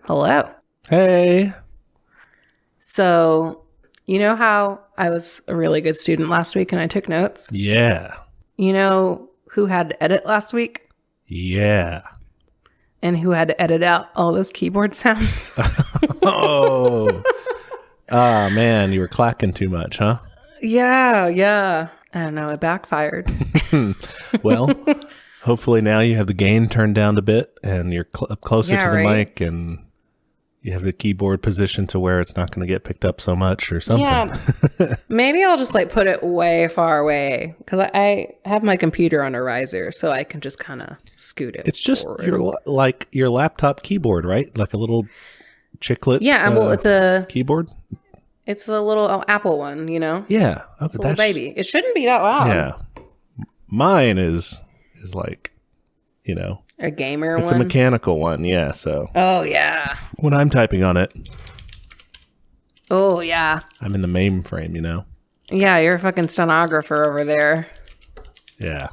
Hello. Hey. So, you know how I was a really good student last week and I took notes? Yeah. You know who had to edit last week? Yeah. And who had to edit out all those keyboard sounds? Oh. Ah, man, you were clacking too much, huh? Yeah. I don't know, it backfired. Well, hopefully now you have the gain turned down a bit and you're up closer to the mic and you have the keyboard position to where it's not going to get picked up so much or something. Yeah. Maybe I'll just put it way far away because I have my computer on a riser so I can just kind of scoot it. It's just forward. your laptop keyboard, right? Like a little chiclet it's a keyboard. It's a little Apple one, you know? Yeah. Okay, it's a little baby. It shouldn't be that loud. Yeah. Mine is like, you know. A gamer it's one? It's a mechanical one, yeah, so. Oh, yeah. When I'm typing on it. Oh, yeah. I'm in the mainframe, you know? Yeah, you're a fucking stenographer over there. Yeah.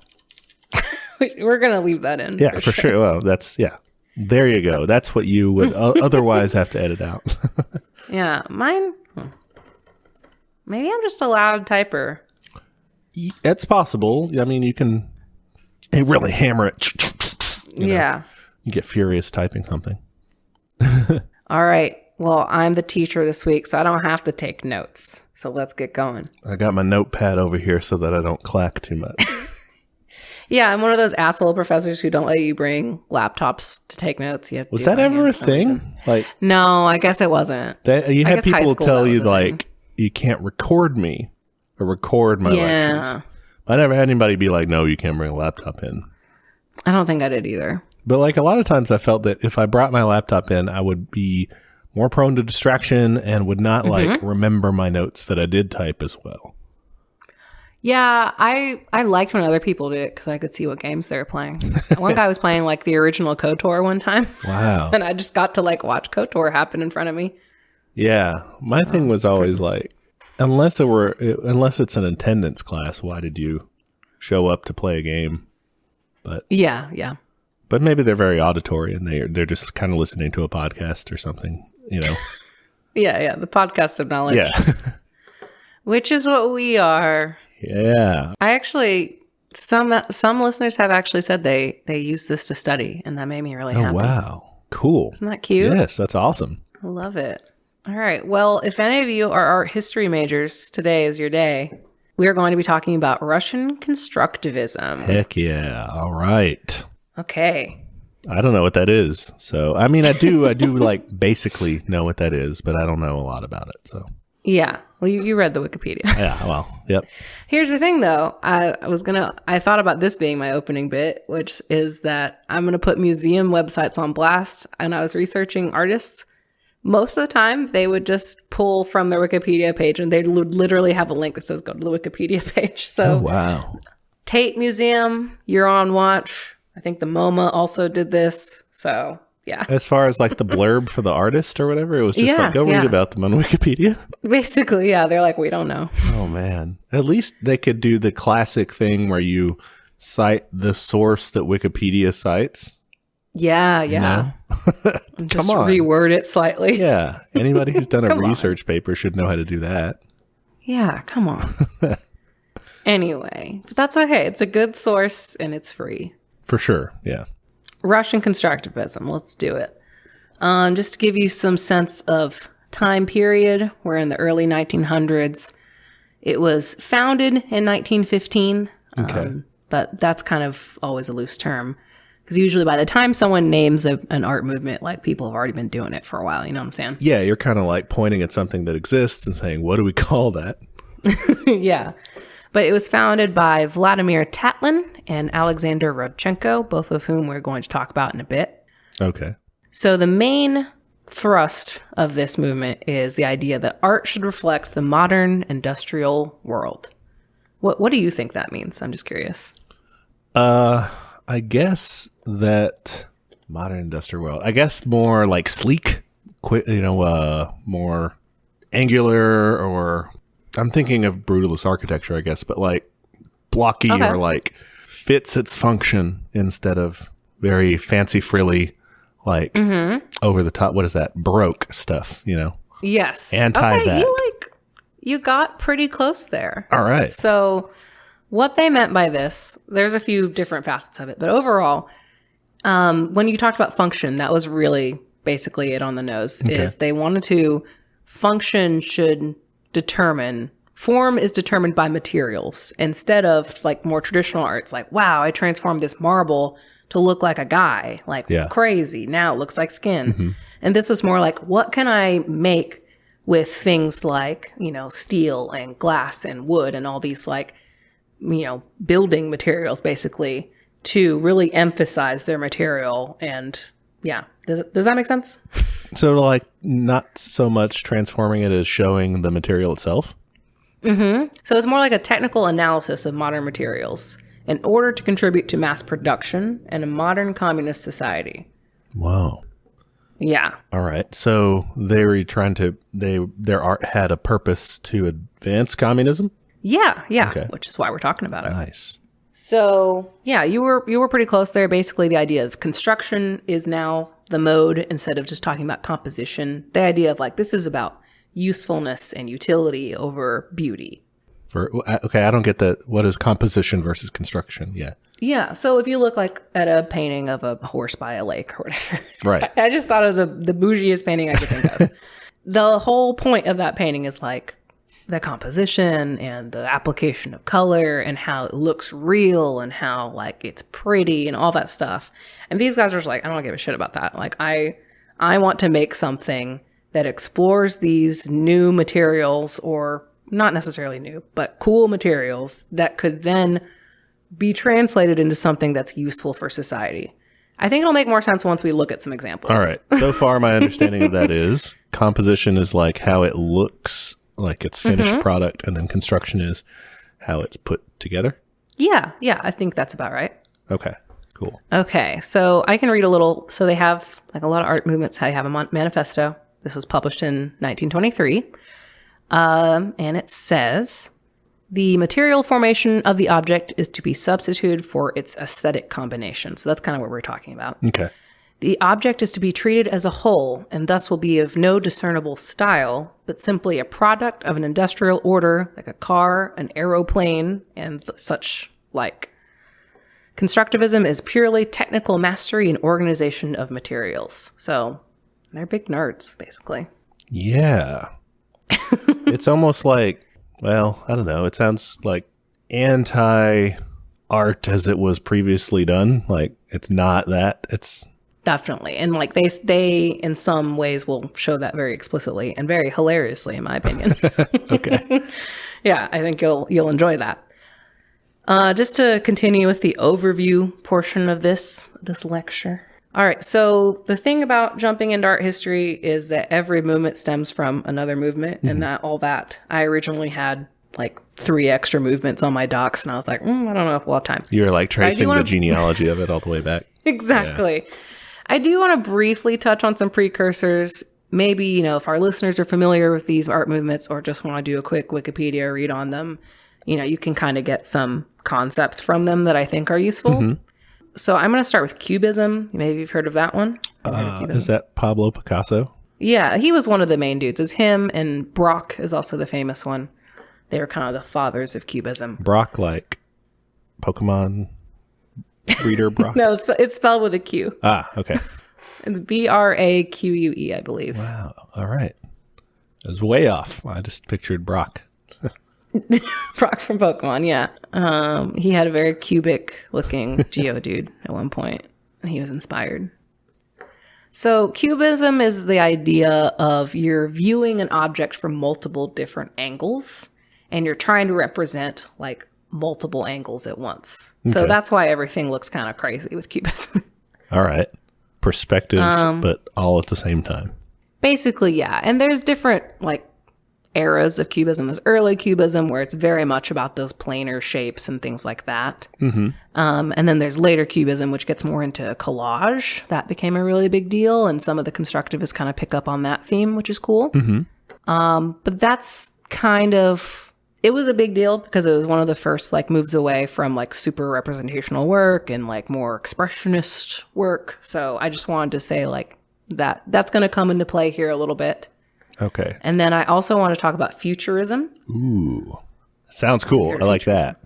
We're going to leave that in. Yeah, for sure. Well, there you go. That's what you would otherwise have to edit out. Yeah, mine. Maybe I'm just a loud typer. It's possible. I mean, you can really hammer it. You know, you get furious typing something. All right. Well, I'm the teacher this week, so I don't have to take notes. So let's get going. I got my notepad over here so that I don't clack too much. Yeah, I'm one of those asshole professors who don't let you bring laptops to take notes. You have to Was that ever a thing? No, I guess it wasn't. You had people tell you you can't record me or record my lectures. I never had anybody be like, no, you can't bring a laptop in. I don't think I did either. But a lot of times I felt that if I brought my laptop in, I would be more prone to distraction and would not remember my notes that I did type as well. Yeah, I liked when other people did it because I could see what games they were playing. One guy was playing the original KOTOR one time. Wow. And I just got to watch KOTOR happen in front of me. Yeah. My thing was always unless it's an attendance class, why did you show up to play a game? But yeah. But maybe they're very auditory and they're just kind of listening to a podcast or something, you know. Yeah, the podcast of knowledge. Yeah. Which is what we are. Yeah. I actually some listeners have actually said they use this to study, and that made me really happy. Oh wow. Cool. Isn't that cute? Yes, that's awesome. I love it. All right. Well, if any of you are art history majors, today is your day. We are going to be talking about Russian Constructivism. Heck yeah. All right. Okay. I don't know what that is. So, I mean, I do basically know what that is, but I don't know a lot about it. So, yeah. Well, you read the Wikipedia. Yeah. Well, yep. Here's the thing though. I thought about this being my opening bit, which is that I'm going to put museum websites on blast. And I was researching artists. Most of the time, they would just pull from their Wikipedia page and they would literally have a link that says go to the Wikipedia page. So, oh, wow. Tate Museum, you're on watch. I think the MoMA also did this. So, yeah. As far as the blurb for the artist or whatever, it was just go read about them on Wikipedia. Basically, yeah. They're we don't know. Oh, man. At least they could do the classic thing where you cite the source that Wikipedia cites. Yeah. You know? Just reword it slightly. Yeah. Anybody who's done a research paper should know how to do that. Yeah, come on. Anyway, but that's okay. It's a good source and it's free. For sure, yeah. Russian Constructivism. Let's do it. Just to give you some sense of time period, we're in the early 1900s. It was founded in 1915. Okay. But that's kind of always a loose term. Because usually by the time someone names an art movement, people have already been doing it for a while. You know what I'm saying? Yeah, you're kind of pointing at something that exists and saying, what do we call that? Yeah. But it was founded by Vladimir Tatlin and Alexander Rajenko, both of whom we're going to talk about in a bit. Okay. So the main thrust of this movement is the idea that art should reflect the modern industrial world. What do you think that means? I'm just curious. I guess that modern industrial world, I guess more sleek, more angular, or I'm thinking of brutalist architecture, I guess, but blocky or fits its function instead of very fancy frilly, over the top. What is that? Baroque stuff, Yes. Anti that. You got pretty close there. All right. So what they meant by this, there's a few different facets of it, but overall, when you talked about function, that was really basically it on the nose. Okay. Is they wanted to function should determine. Form is determined by materials instead of like more traditional arts. Like, wow, I transformed this marble to look like a guy, crazy. Now it looks like skin. Mm-hmm. And this was more like, what can I make with things like, steel and glass and wood and all these building materials basically to really emphasize their material. And does that make sense? So not so much transforming it as showing the material itself? Mm-hmm. So it's more like a technical analysis of modern materials in order to contribute to mass production in a modern communist society. Wow. Yeah. All right. So they were their art had a purpose to advance communism? Yeah. Okay. Which is why we're talking about it. Nice. So, you were pretty close there. Basically, the idea of construction is now the mode instead of just talking about composition. The idea of this is about usefulness and utility over beauty. Okay, I don't get that. What is composition versus construction? Yeah. Yeah. So if you look at a painting of a horse by a lake or whatever. Right. I just thought of the bougiest painting I could think of. The whole point of that painting is the composition and the application of color and how it looks real and how it's pretty and all that stuff. And these guys are just I don't give a shit about that. I want to make something that explores these new materials, or not necessarily new, but cool materials that could then be translated into something that's useful for society. I think it'll make more sense once we look at some examples. All right. So far, my understanding of that is composition is how it looks like it's finished product, and then construction is how it's put together. Yeah, I think that's about right. Okay, cool. Okay, so I can read a little. So they have a lot of art movements. They have a manifesto. This was published in 1923. And it says, the material formation of the object is to be substituted for its aesthetic combination. So that's kind of what we're talking about. Okay. The object is to be treated as a whole, and thus will be of no discernible style, but simply a product of an industrial order, like a car, an aeroplane, and such like. Constructivism is purely technical mastery and organization of materials. So they're big nerds, basically. Yeah. It's almost I don't know. It sounds like anti-art as it was previously done. It's not that. It's... Definitely. And they in some ways will show that very explicitly and very hilariously, in my opinion. Okay. Yeah, I think you'll enjoy that. Just to continue with the overview portion of this lecture. All right, so the thing about jumping into art history is that every movement stems from another movement, and that I originally had 3 extra movements on my docs, and I was I don't know if we'll have time. You're tracing the genealogy of it all the way back. Exactly. Yeah. I do want to briefly touch on some precursors. Maybe, if our listeners are familiar with these art movements or just want to do a quick Wikipedia read on them, you can kind of get some concepts from them that I think are useful. Mm-hmm. So I'm going to start with Cubism. Maybe you've heard of that one. Is that Pablo Picasso? Yeah, he was one of the main dudes. It's him, and Braque is also the famous one. They were kind of the fathers of Cubism. Braque, like Pokemon breeder Braque? No, it's spelled with a Q. Ah, okay. It's Braque, I believe. Wow. All right. I was way off. I just pictured Braque. Braque from Pokemon, yeah. He had a very cubic-looking Geodude at one point, and he was inspired. So Cubism is the idea of you're viewing an object from multiple different angles, and you're trying to represent multiple angles at once. Okay. So that's why everything looks kind of crazy with Cubism. All right. Perspectives, but all at the same time. Basically, yeah. And there's different eras of Cubism. There's early Cubism, where it's very much about those planar shapes and things like that. Mm-hmm. And then there's later Cubism, which gets more into collage. That became a really big deal, and some of the constructivists kind of pick up on that theme, which is cool. Mm-hmm. But that's kind of... It was a big deal because it was one of the first moves away from super representational work and more expressionist work. So I just wanted to say that's going to come into play here a little bit. Okay. And then I also want to talk about futurism. Ooh. Sounds cool. I like that.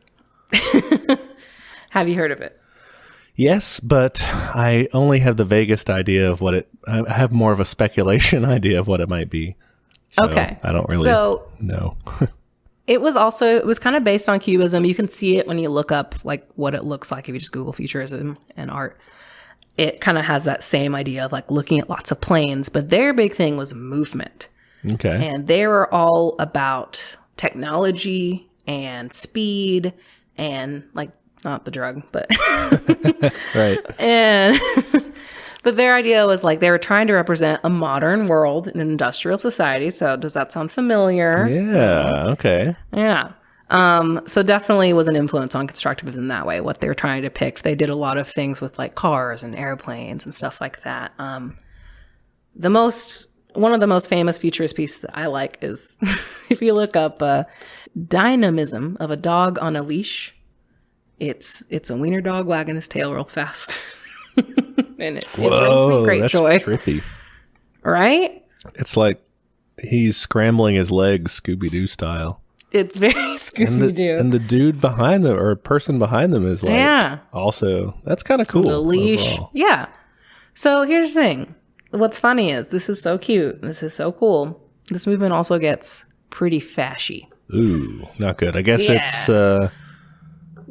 Have you heard of it? Yes, but I only have the vaguest idea of what I have more of a speculation idea of what it might be. So okay. I don't really know. It was kind of based on Cubism. You can see it when you look up like what it looks like if you just Google futurism and art. It kind of has that same idea of like looking at lots of planes, but their big thing was movement. Okay. And they were all about technology and speed and like not the drug, but right. And but their idea was like they were trying to represent a modern world in an industrial society. So does that sound familiar? Yeah. Okay. Yeah. So definitely was an influence on constructivism in that way, what they were trying to depict. They did a lot of things with like cars and airplanes and stuff like that. One of the most famous futurist pieces that I like is if you look up Dynamism of a Dog on a Leash. It's a wiener dog wagging his tail real fast. And it brings me great joy. Trippy. Right? It's like he's scrambling his legs Scooby-Doo style. It's very Scooby-Doo. And the dude behind them, or person behind them is like, also, that's kind of cool. The leash. Overall. Yeah. So here's the thing. What's funny is this is so cute. This is so cool. This movement also gets pretty fashy. Ooh, not good. I guess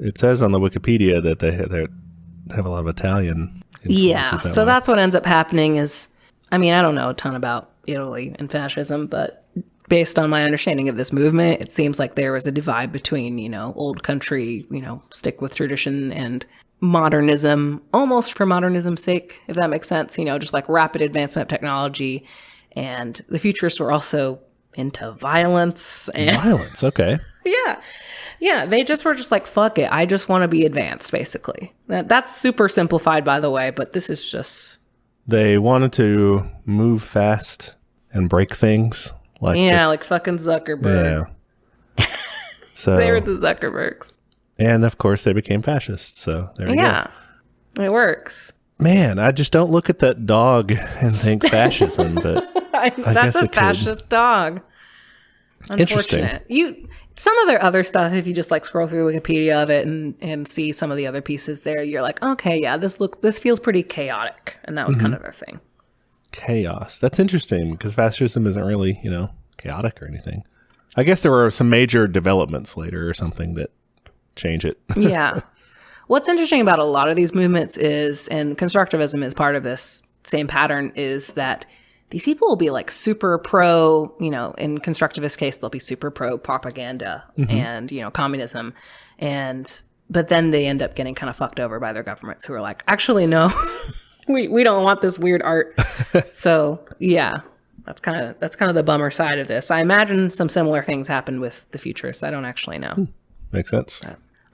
it says on the Wikipedia that they have a lot of Italian influences. So that's what ends up happening is, I mean, I don't know a ton about Italy and fascism, but based on my understanding of this movement, it seems like there was a divide between, old country, stick with tradition and modernism, almost for modernism's sake, if that makes sense, just like rapid advancement of technology. And the futurists were also into violence. Violence, okay. Yeah, they just were just like, fuck it. I just want to be advanced, basically. That's super simplified, by the way, but this is just... They wanted to move fast and break things. Like fucking Zuckerberg. Yeah. So they were the Zuckerbergs. And, of course, they became fascists, so there you go. Yeah, it works. Man, I just don't look at that dog and think fascism, but that's a fascist dog. Unfortunate. Some of their other stuff, if you just like scroll through Wikipedia of it and see some of the other pieces there, you're like, okay, yeah, this feels pretty chaotic, and that was kind of their thing. Chaos. That's interesting because fascism isn't really, chaotic or anything. I guess there were some major developments later or something that change it. Yeah. What's interesting about a lot of these movements is, and constructivism is part of this same pattern, is that these people will be like super pro, in constructivist case, they'll be super pro propaganda and, communism. But then they end up getting kind of fucked over by their governments who are like, actually, no, we don't want this weird art. So yeah, that's kind of the bummer side of this. I imagine some similar things happened with the futurists. I don't actually know. Makes sense.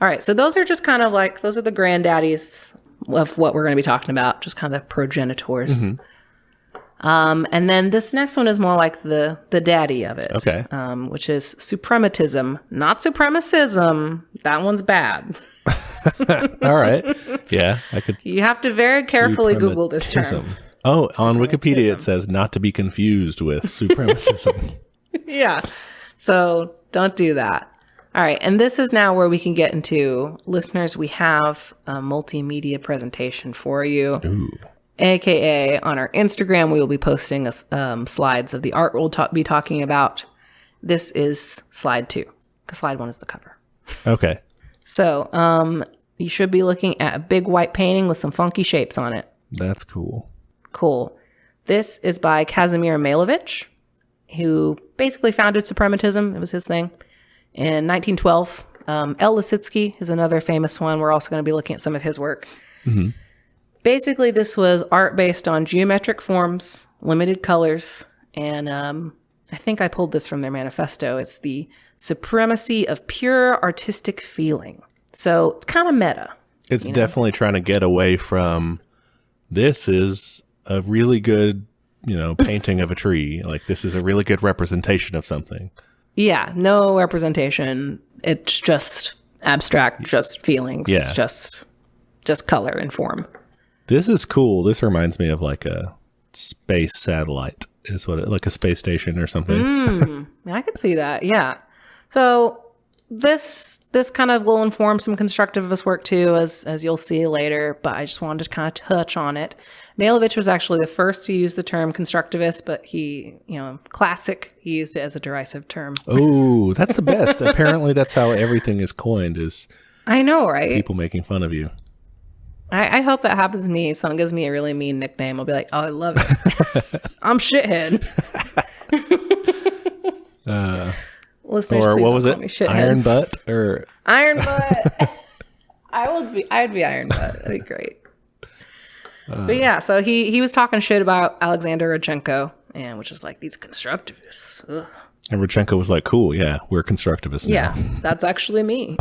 All right. So those are just kind of like, those are the granddaddies of what we're going to be talking about. Just kind of the progenitors. And then this next one is more like the daddy of it. Okay. Which is suprematism, not supremacism. That one's bad. All right. Yeah, I could. You have to very carefully Google this term. Oh, on Wikipedia it says not to be confused with supremacism. Yeah. So don't do that. All right. And this is now where we can get into, listeners, we have a multimedia presentation for you. Ooh. AKA on our Instagram, we will be posting slides of the art we'll be talking about. This is slide 2, because slide 1 is the cover. Okay. So you should be looking at a big white painting with some funky shapes on it. That's cool. Cool. This is by Kazimir Malevich, who basically founded suprematism. It was his thing. In 1912, L. Lissitzky is another famous one. We're also going to be looking at some of his work. Mm-hmm. Basically, this was art based on geometric forms, limited colors, and I think I pulled this from their manifesto. It's the supremacy of pure artistic feeling. So it's kind of meta. It's definitely trying to get away from, this is a really good, painting of a tree. Like, this is a really good representation of something. Yeah, no representation. It's just abstract, just feelings, just color and form. This is cool. This reminds me of like a space satellite is what like a space station or something. I could see that. Yeah. So this kind of will inform some constructivist work too, as you'll see later, but I just wanted to kind of touch on it. Malevich was actually the first to use the term constructivist, but he, classic, he used it as a derisive term. Oh, that's the best. Apparently that's how everything is coined, is I know, right? People making fun of you. I hope that happens to me. Someone gives me a really mean nickname. I'll be like, oh, I love it. I'm shithead. Listeners, or please what don't was call it? me shithead. Iron butt or Iron butt. I'd be Iron butt. That'd be great. But yeah, so he was talking shit about Alexander Rajenko, and which is like these constructivists. Ugh. And Rajenko was like, cool, yeah, we're constructivists now. Yeah, that's actually me.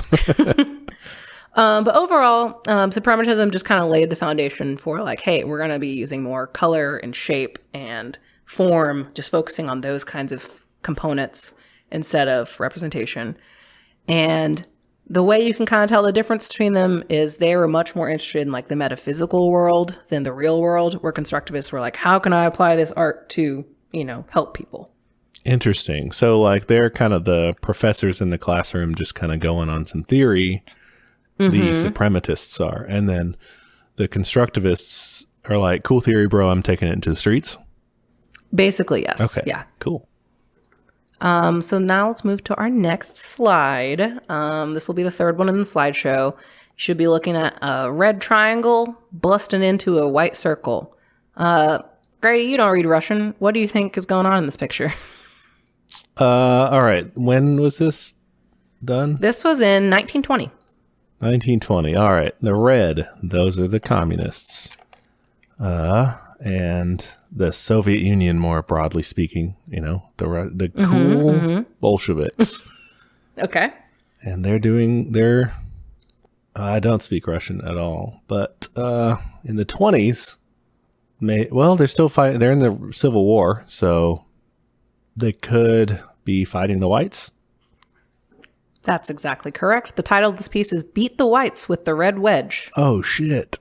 But overall, suprematism just kind of laid the foundation for like, hey, we're going to be using more color and shape and form, just focusing on those kinds of components instead of representation. And the way you can kind of tell the difference between them is they were much more interested in like the metaphysical world than the real world, where constructivists were like, how can I apply this art to, help people? Interesting. So like they're kind of the professors in the classroom just kind of going on some theory. The suprematists are. And then the constructivists are like, cool theory, bro, I'm taking it into the streets. Basically, yes. Okay. Yeah. Cool. So now let's move to our next slide. This will be the third one in the slideshow. You should be looking at a red triangle busting into a white circle. Grady, you don't read Russian. What do you think is going on in this picture? All right. When was this done? This was in 1920. 1920. All right. The red, those are the communists. And the Soviet Union, more broadly speaking, the cool Bolsheviks. Okay. And they're doing their, I don't speak Russian at all, but in the 20s, they're still fighting, they're in the Civil War, so they could be fighting the whites. That's exactly correct. The title of this piece is Beat the Whites with the Red Wedge. Oh, shit.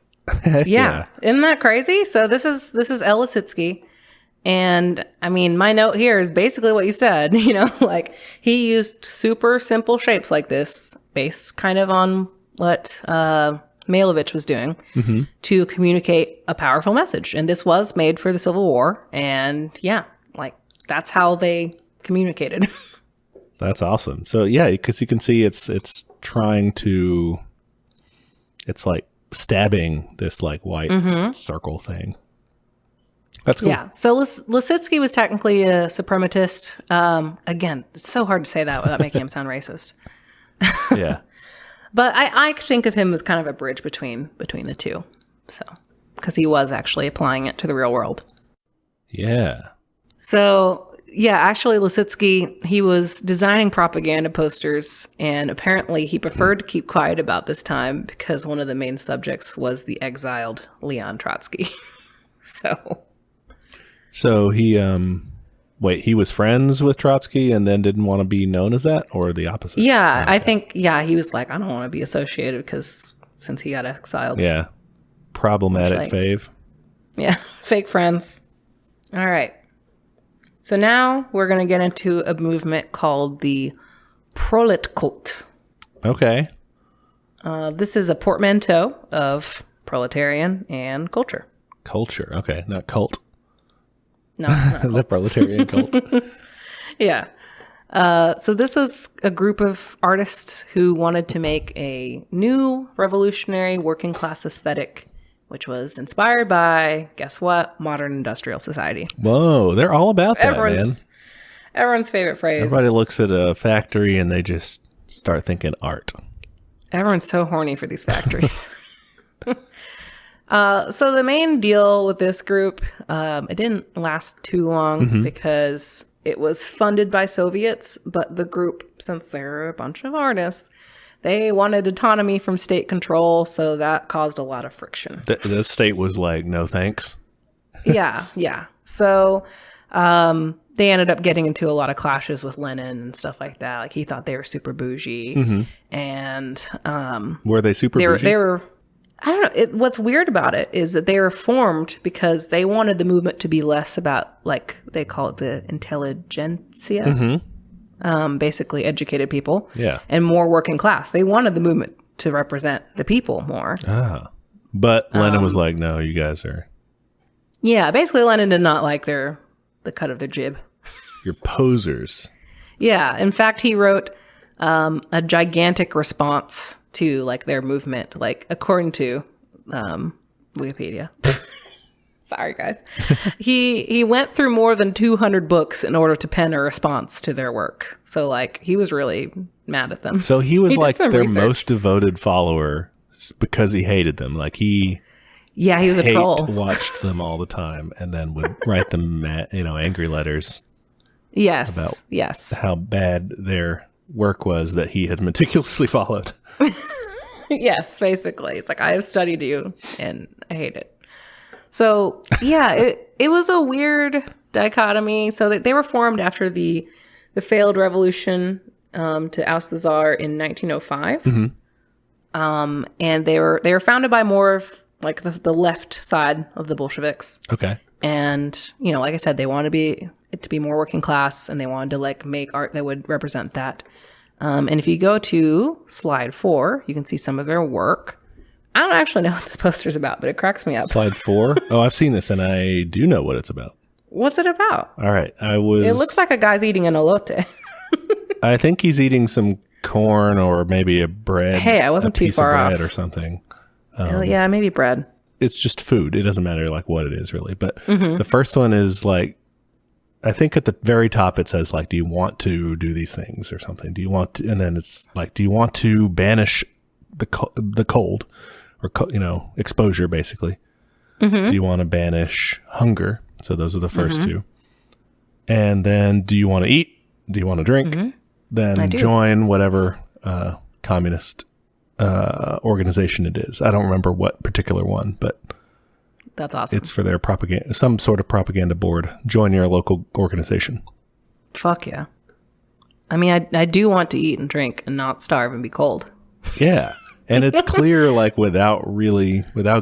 Yeah. Isn't that crazy? So this is El Lissitzky. And I mean, my note here is basically what you said, like he used super simple shapes like this, based kind of on what Malevich was doing to communicate a powerful message. And this was made for the Civil War. And yeah, like that's how they communicated. That's awesome. So yeah, because you can see it's trying to, it's like stabbing this like white circle thing. That's cool. Yeah. So Lissitzky was technically a suprematist. Again, it's so hard to say that without making him sound racist. Yeah. But I think of him as kind of a bridge between the two. So, because he was actually applying it to the real world. Yeah. So, yeah, actually Lissitzky, he was designing propaganda posters, and apparently he preferred to keep quiet about this time because one of the main subjects was the exiled Leon Trotsky. So he he was friends with Trotsky and then didn't want to be known as that, or the opposite? Yeah, okay. I think he was like, I don't want to be associated because since he got exiled. Yeah. Problematic fave. Yeah, fake friends. All right. So now we're going to get into a movement called the Prolet Cult. Okay. This is a portmanteau of proletarian and culture. Culture. Okay. Not cult. No, not cult. The proletarian cult. Yeah. So this was a group of artists who wanted to make a new revolutionary working class aesthetic, which was inspired by, guess what? Modern industrial society. Whoa, they're all about that, Everyone's favorite phrase. Everybody looks at a factory and they just start thinking art. Everyone's so horny for these factories. So the main deal with this group, it didn't last too long because it was funded by Soviets, but the group, since they're a bunch of artists, they wanted autonomy from state control, so that caused a lot of friction. The state was like, no thanks. Yeah. So they ended up getting into a lot of clashes with Lenin and stuff like that. Like he thought they were super bougie. And were they super bougie? They were. I don't know. What's weird about it is that they were formed because they wanted the movement to be less about, like, they call it the intelligentsia, basically educated people, and more working class. They wanted the movement to represent the people more. But Lenin was like, no, you guys are... Yeah, basically Lenin did not like the cut of their jib. You're posers. Yeah, in fact, he wrote a gigantic response to like their movement, like according to Wikipedia. Sorry, guys. He went through more than 200 books in order to pen a response to their work. So like he was really mad at them. So he was like their most devoted follower because he hated them. Like he was a troll. Watched them all the time and then would write them angry letters. Yes. About how bad their work was that he had meticulously followed. Yes, basically. It's like, I have studied you and I hate it. So, yeah, it was a weird dichotomy. So they were formed after the failed revolution to oust the Tsar in 1905. And they were founded by more of like the left side of the Bolsheviks. Okay. And, like I said, they wanted it to be more working class, and they wanted to like make art that would represent that. And if you go to slide 4, you can see some of their work. I don't actually know what this poster's about, but it cracks me up. Slide 4? Oh, I've seen this, and I do know what it's about. What's it about? All right. It looks like a guy's eating an elote. I think he's eating some corn or maybe a bread. Hey, I wasn't too far off. Or something. Yeah, maybe bread. It's just food. It doesn't matter like what it is really. But the first one is like, I think at the very top it says like, do you want to do these things or something? Do you want to, and then it's like, do you want to banish the cold or, exposure basically? Do you want to banish hunger? So those are the first two. And then do you want to eat? Do you want to drink? Then join whatever communist organization it is. I don't remember what particular one, but that's awesome. It's for their propaganda, some sort of propaganda board. Join your local organization. Fuck yeah. I mean, I do want to eat and drink and not starve and be cold. Yeah. And it's clear, like, without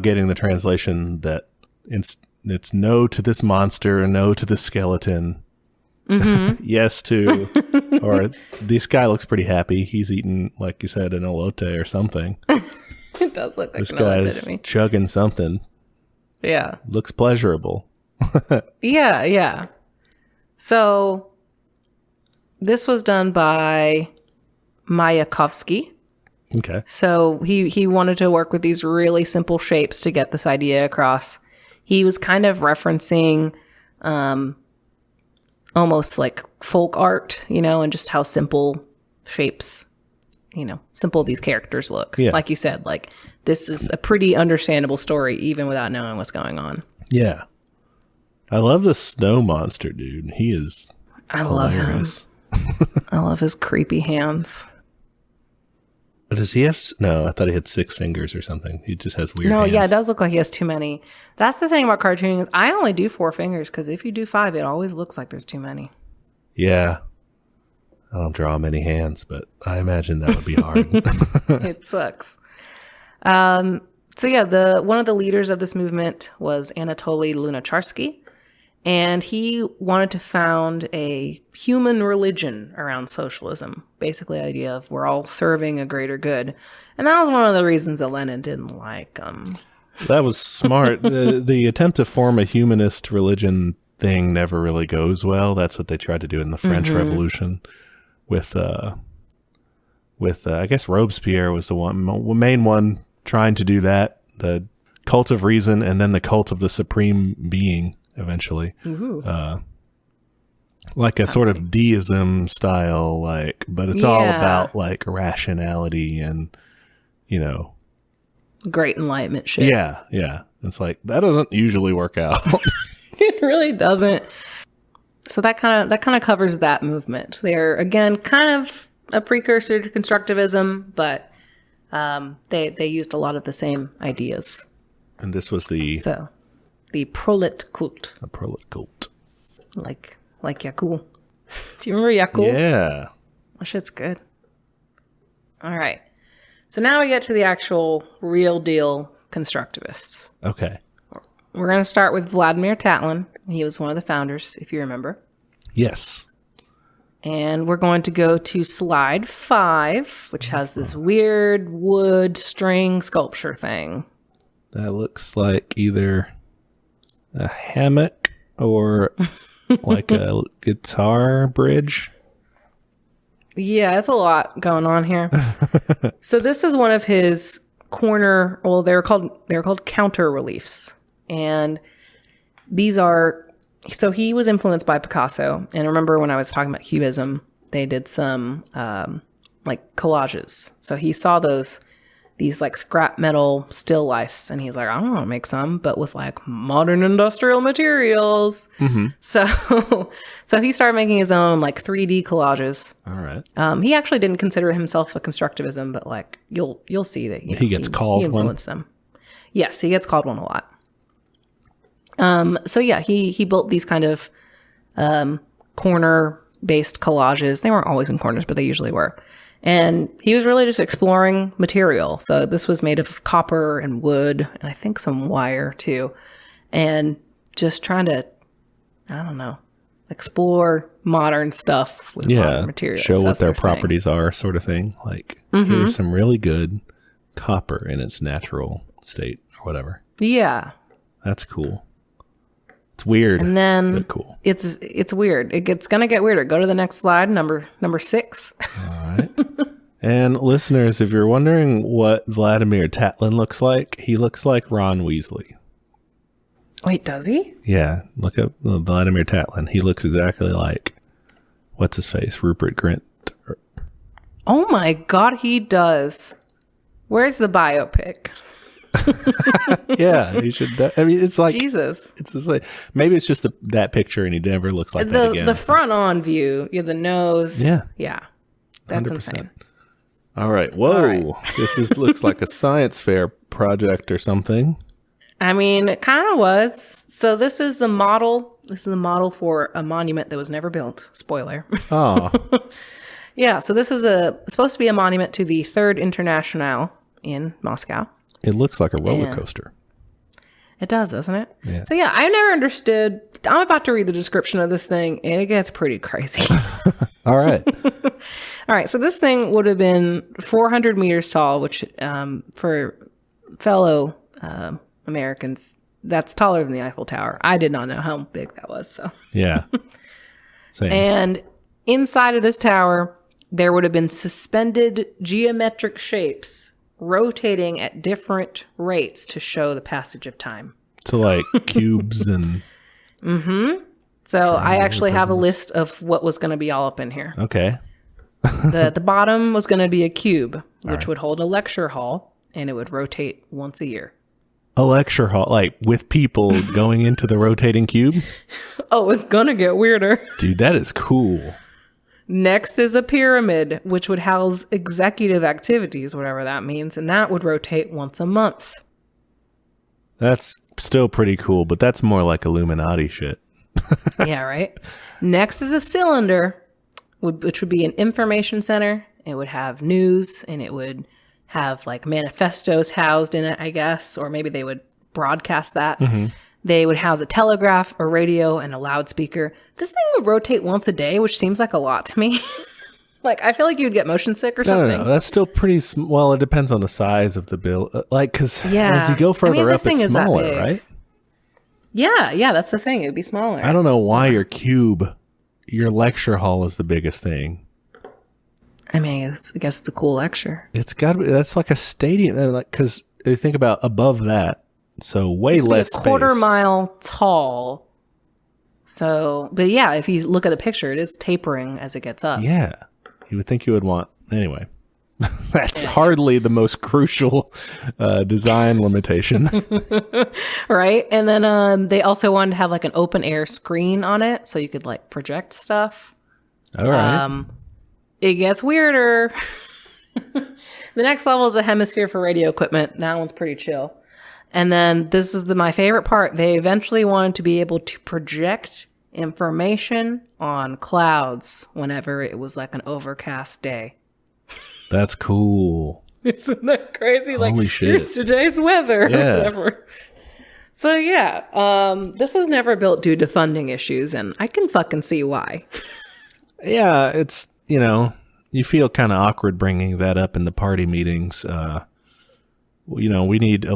getting the translation, that it's no to this monster, no to this skeleton. Yes to, or this guy looks pretty happy. He's eating, like you said, an elote or something. It does look like this an elote guy's to me. chugging something. Yeah. Looks pleasurable. Yeah. So this was done by Mayakovsky. Okay. So he wanted to work with these really simple shapes to get this idea across. He was kind of referencing almost like folk art, and just how simple shapes, simple these characters look. Yeah. Like you said, like this is a pretty understandable story even without knowing what's going on. Yeah. I love the snow monster, dude. He is hilarious. Love him. I love his creepy hands. Does he have... No, I thought he had 6 fingers or something. He just has weird hands. Yeah, it does look like he has too many. That's the thing about cartooning is I only do 4 fingers because if you do 5, it always looks like there's too many. Yeah. I don't draw many hands, but I imagine that would be hard. It sucks. So yeah, one of the leaders of this movement was Anatoly Lunacharsky, and he wanted to found a human religion around socialism. Basically, the idea of we're all serving a greater good. And that was one of the reasons that Lenin didn't like him. That was smart. The attempt to form a humanist religion thing never really goes well. That's what they tried to do in the French Revolution with I guess Robespierre was the main one trying to do that. The cult of reason and then the cult of the supreme being eventually. Like a sort of deism style, but it's all about like rationality and, Great Enlightenment shit. Yeah. It's like, that doesn't usually work out. It really doesn't. So that kind of covers that movement. They're, again, kind of a precursor to constructivism, but they used a lot of the same ideas. And this was the Prolet Cult. The Prolet Cult. Like Yakult. Do you remember Yakult? Yeah. That shit's good. All right. So now we get to the actual real deal constructivists. Okay. We're going to start with Vladimir Tatlin. He was one of the founders, if you remember. Yes. And we're going to go to slide 5, which has this weird wood string sculpture thing. That looks like either a hammock or like a guitar bridge. Yeah, it's a lot going on here. So this is one of his corner, well, they're called counter reliefs. And these are, so he was influenced by Picasso. And remember when I was talking about Cubism, they did some like collages. So he saw these like scrap metal still lifes, and he's like, I want to make some, but with like modern industrial materials. Mm-hmm. So he started making his own like 3D collages. All right. He actually didn't consider himself a constructivism, but like you'll see that he gets called he influenced them. Yes, he gets called one a lot. So yeah, he built these kind of corner based collages. They weren't always in corners, but they usually were. And he was really just exploring material. So this was made of copper and wood, and I think some wire too. And just trying to, I don't know, explore modern stuff with modern materials. Show what their properties are, sort of thing. Like, here's some really good copper in its natural state or whatever. Yeah. That's cool. It's weird. And then but cool. It's weird. It's going to get weirder. Go to the next slide, number 6. All right. And listeners, if you're wondering what Vladimir Tatlin looks like, he looks like Ron Weasley. Wait, does he? Yeah. Look up Vladimir Tatlin. He looks exactly like, what's his face? Rupert Grint. Oh my God, he does. Where's the biopic? Yeah, he should. I mean, it's like Jesus. It's just like maybe it's just that picture, and he never looks like that again. The front on view, the nose. Yeah, that's 100%. insane. All right, whoa, All right. This looks like a science fair project or something. I mean, it kind of was. So this is the model. This is the model for a monument that was never built. Spoiler. Oh, yeah. So this is supposed to be a monument to the Third Internationale in Moscow. It looks like a roller coaster. It does, doesn't it? Yeah. So yeah, I never understood. I'm about to read the description of this thing, and it gets pretty crazy. All right. All right. So this thing would have been 400 meters tall, which for fellow Americans, that's taller than the Eiffel Tower. I did not know how big that was. So Yeah. Same. And inside of this tower, there would have been suspended geometric shapes rotating at different rates to show the passage of time. So like cubes and... So I actually have a list of what was going to be all up in here. Okay. The bottom was going to be a cube, which would hold a lecture hall, and it would rotate once a year. A lecture hall, like with people going into the rotating cube? Oh, it's going to get weirder. Dude, that is cool. Next is a pyramid, which would house executive activities, whatever that means, and that would rotate once a month. That's still pretty cool, but that's more like Illuminati shit. Yeah, right? Next is a cylinder, which would be an information center. It would have news, and it would have like manifestos housed in it, I guess, or maybe they would broadcast that. They would house a telegraph, a radio, and a loudspeaker. This thing would rotate once a day, which seems like a lot to me. Like, I feel like you would get motion sick or something. No, that's still pretty well, it depends on the size of the bill. Like, because as you go further up, it's smaller, right? Yeah, that's the thing. It would be smaller. I don't know why your lecture hall is the biggest thing. I mean, I guess it's a cool lecture. It's got to be, that's like a stadium. Like, because you think about above that, so way less space. A quarter mile tall. So, but yeah, if you look at the picture, it is tapering as it gets up. Yeah. You would think you would want, anyway. That's hardly the most crucial design limitation. Right? And then they also wanted to have like an open air screen on it so you could like project stuff. All right. It gets weirder. The next level is a hemisphere for radio equipment. That one's pretty chill. And then this is my favorite part. They eventually wanted to be able to project information on clouds whenever it was like an overcast day. That's cool. Isn't that crazy? Like, Holy shit. here's today's weather. Yeah. Or whatever. So, yeah, this was never built due to funding issues, and I can fucking see why. Yeah, it's, you feel kind of awkward bringing that up in the party meetings. We need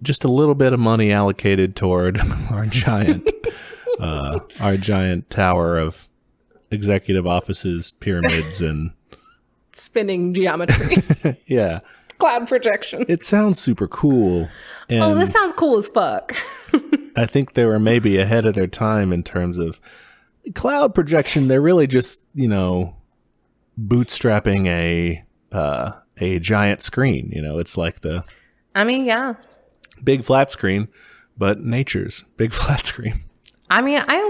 just a little bit of money allocated toward our giant tower of executive offices, pyramids, and spinning geometry. Yeah. Cloud projection. It sounds super cool. And this sounds cool as fuck. I think they were maybe ahead of their time in terms of cloud projection. They're really just, bootstrapping a giant screen. It's like yeah. big flat screen, but nature's big flat screen. I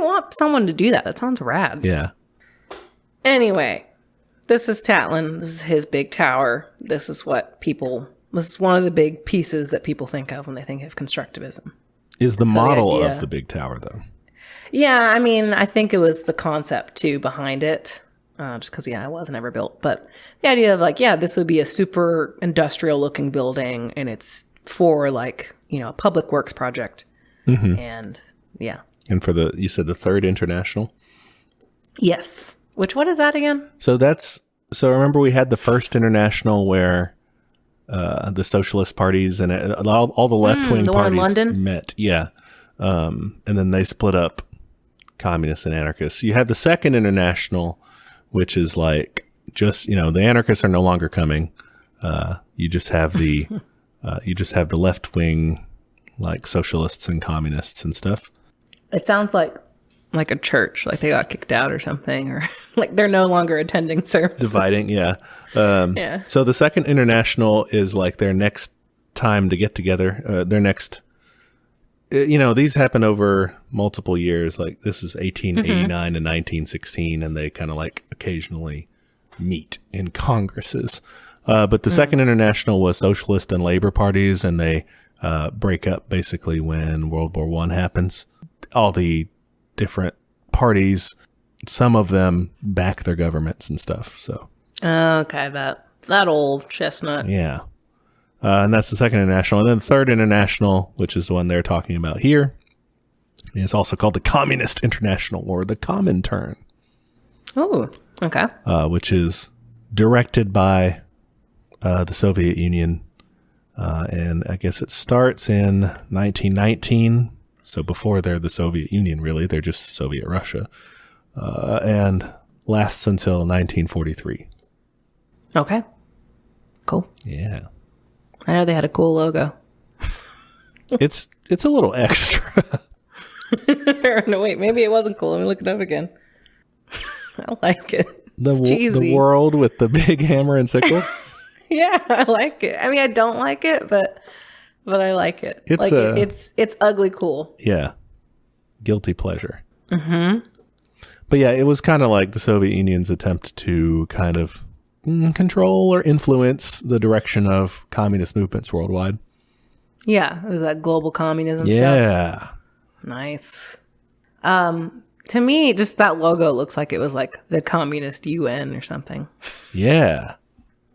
want someone to do that. That sounds rad. Yeah. Anyway, this is Tatlin. This is his big tower. This is one of the big pieces that people think of when they think of constructivism. Is the model of the big tower, though? Yeah, I think it was the concept, too, behind it. Just because, it wasn't ever built. But the idea of, this would be a super industrial-looking building, and it's for, a public works project. Mm-hmm. And, yeah. And you said the Third International? Yes. What is that again? So remember we had the First International where the socialist parties and all the left-wing parties met. Yeah. And then they split up, communists and anarchists. You have the Second International, which is just, the anarchists are no longer coming. You just have the left-wing, socialists and communists and stuff. It sounds like a church, they got kicked out or something, or they're no longer attending services. Dividing, yeah. Yeah. So the Second International is their next time to get together. Their next, these happen over multiple years. This is 1889 to 1916, and they kind of occasionally meet in congresses. But the Second International was socialist and labor parties, and they break up basically when World War I happens. All the different parties, some of them back their governments and stuff. So okay, that old chestnut. Yeah. And that's the Second International. And then the Third International, which is the one they're talking about here, is also called the Communist International, or the Comintern. Oh, okay. Which is directed by the Soviet Union. And I guess it starts in 1919. So before they're the Soviet Union, really, they're just Soviet Russia, and lasts until 1943. Okay, cool. Yeah, I know they had a cool logo. it's a little extra. No, wait, maybe it wasn't cool. Let me look it up again. I like it. It's cheesy. The world with the big hammer and sickle. Yeah, I like it. I don't like it, but I like it. It's ugly cool. Yeah. Guilty pleasure. Mm-hmm. But yeah, it was kind of like the Soviet Union's attempt to kind of control or influence the direction of communist movements worldwide. Yeah, it was that global communism stuff. Yeah. Nice. To me, just that logo looks like it was the Communist UN or something. Yeah.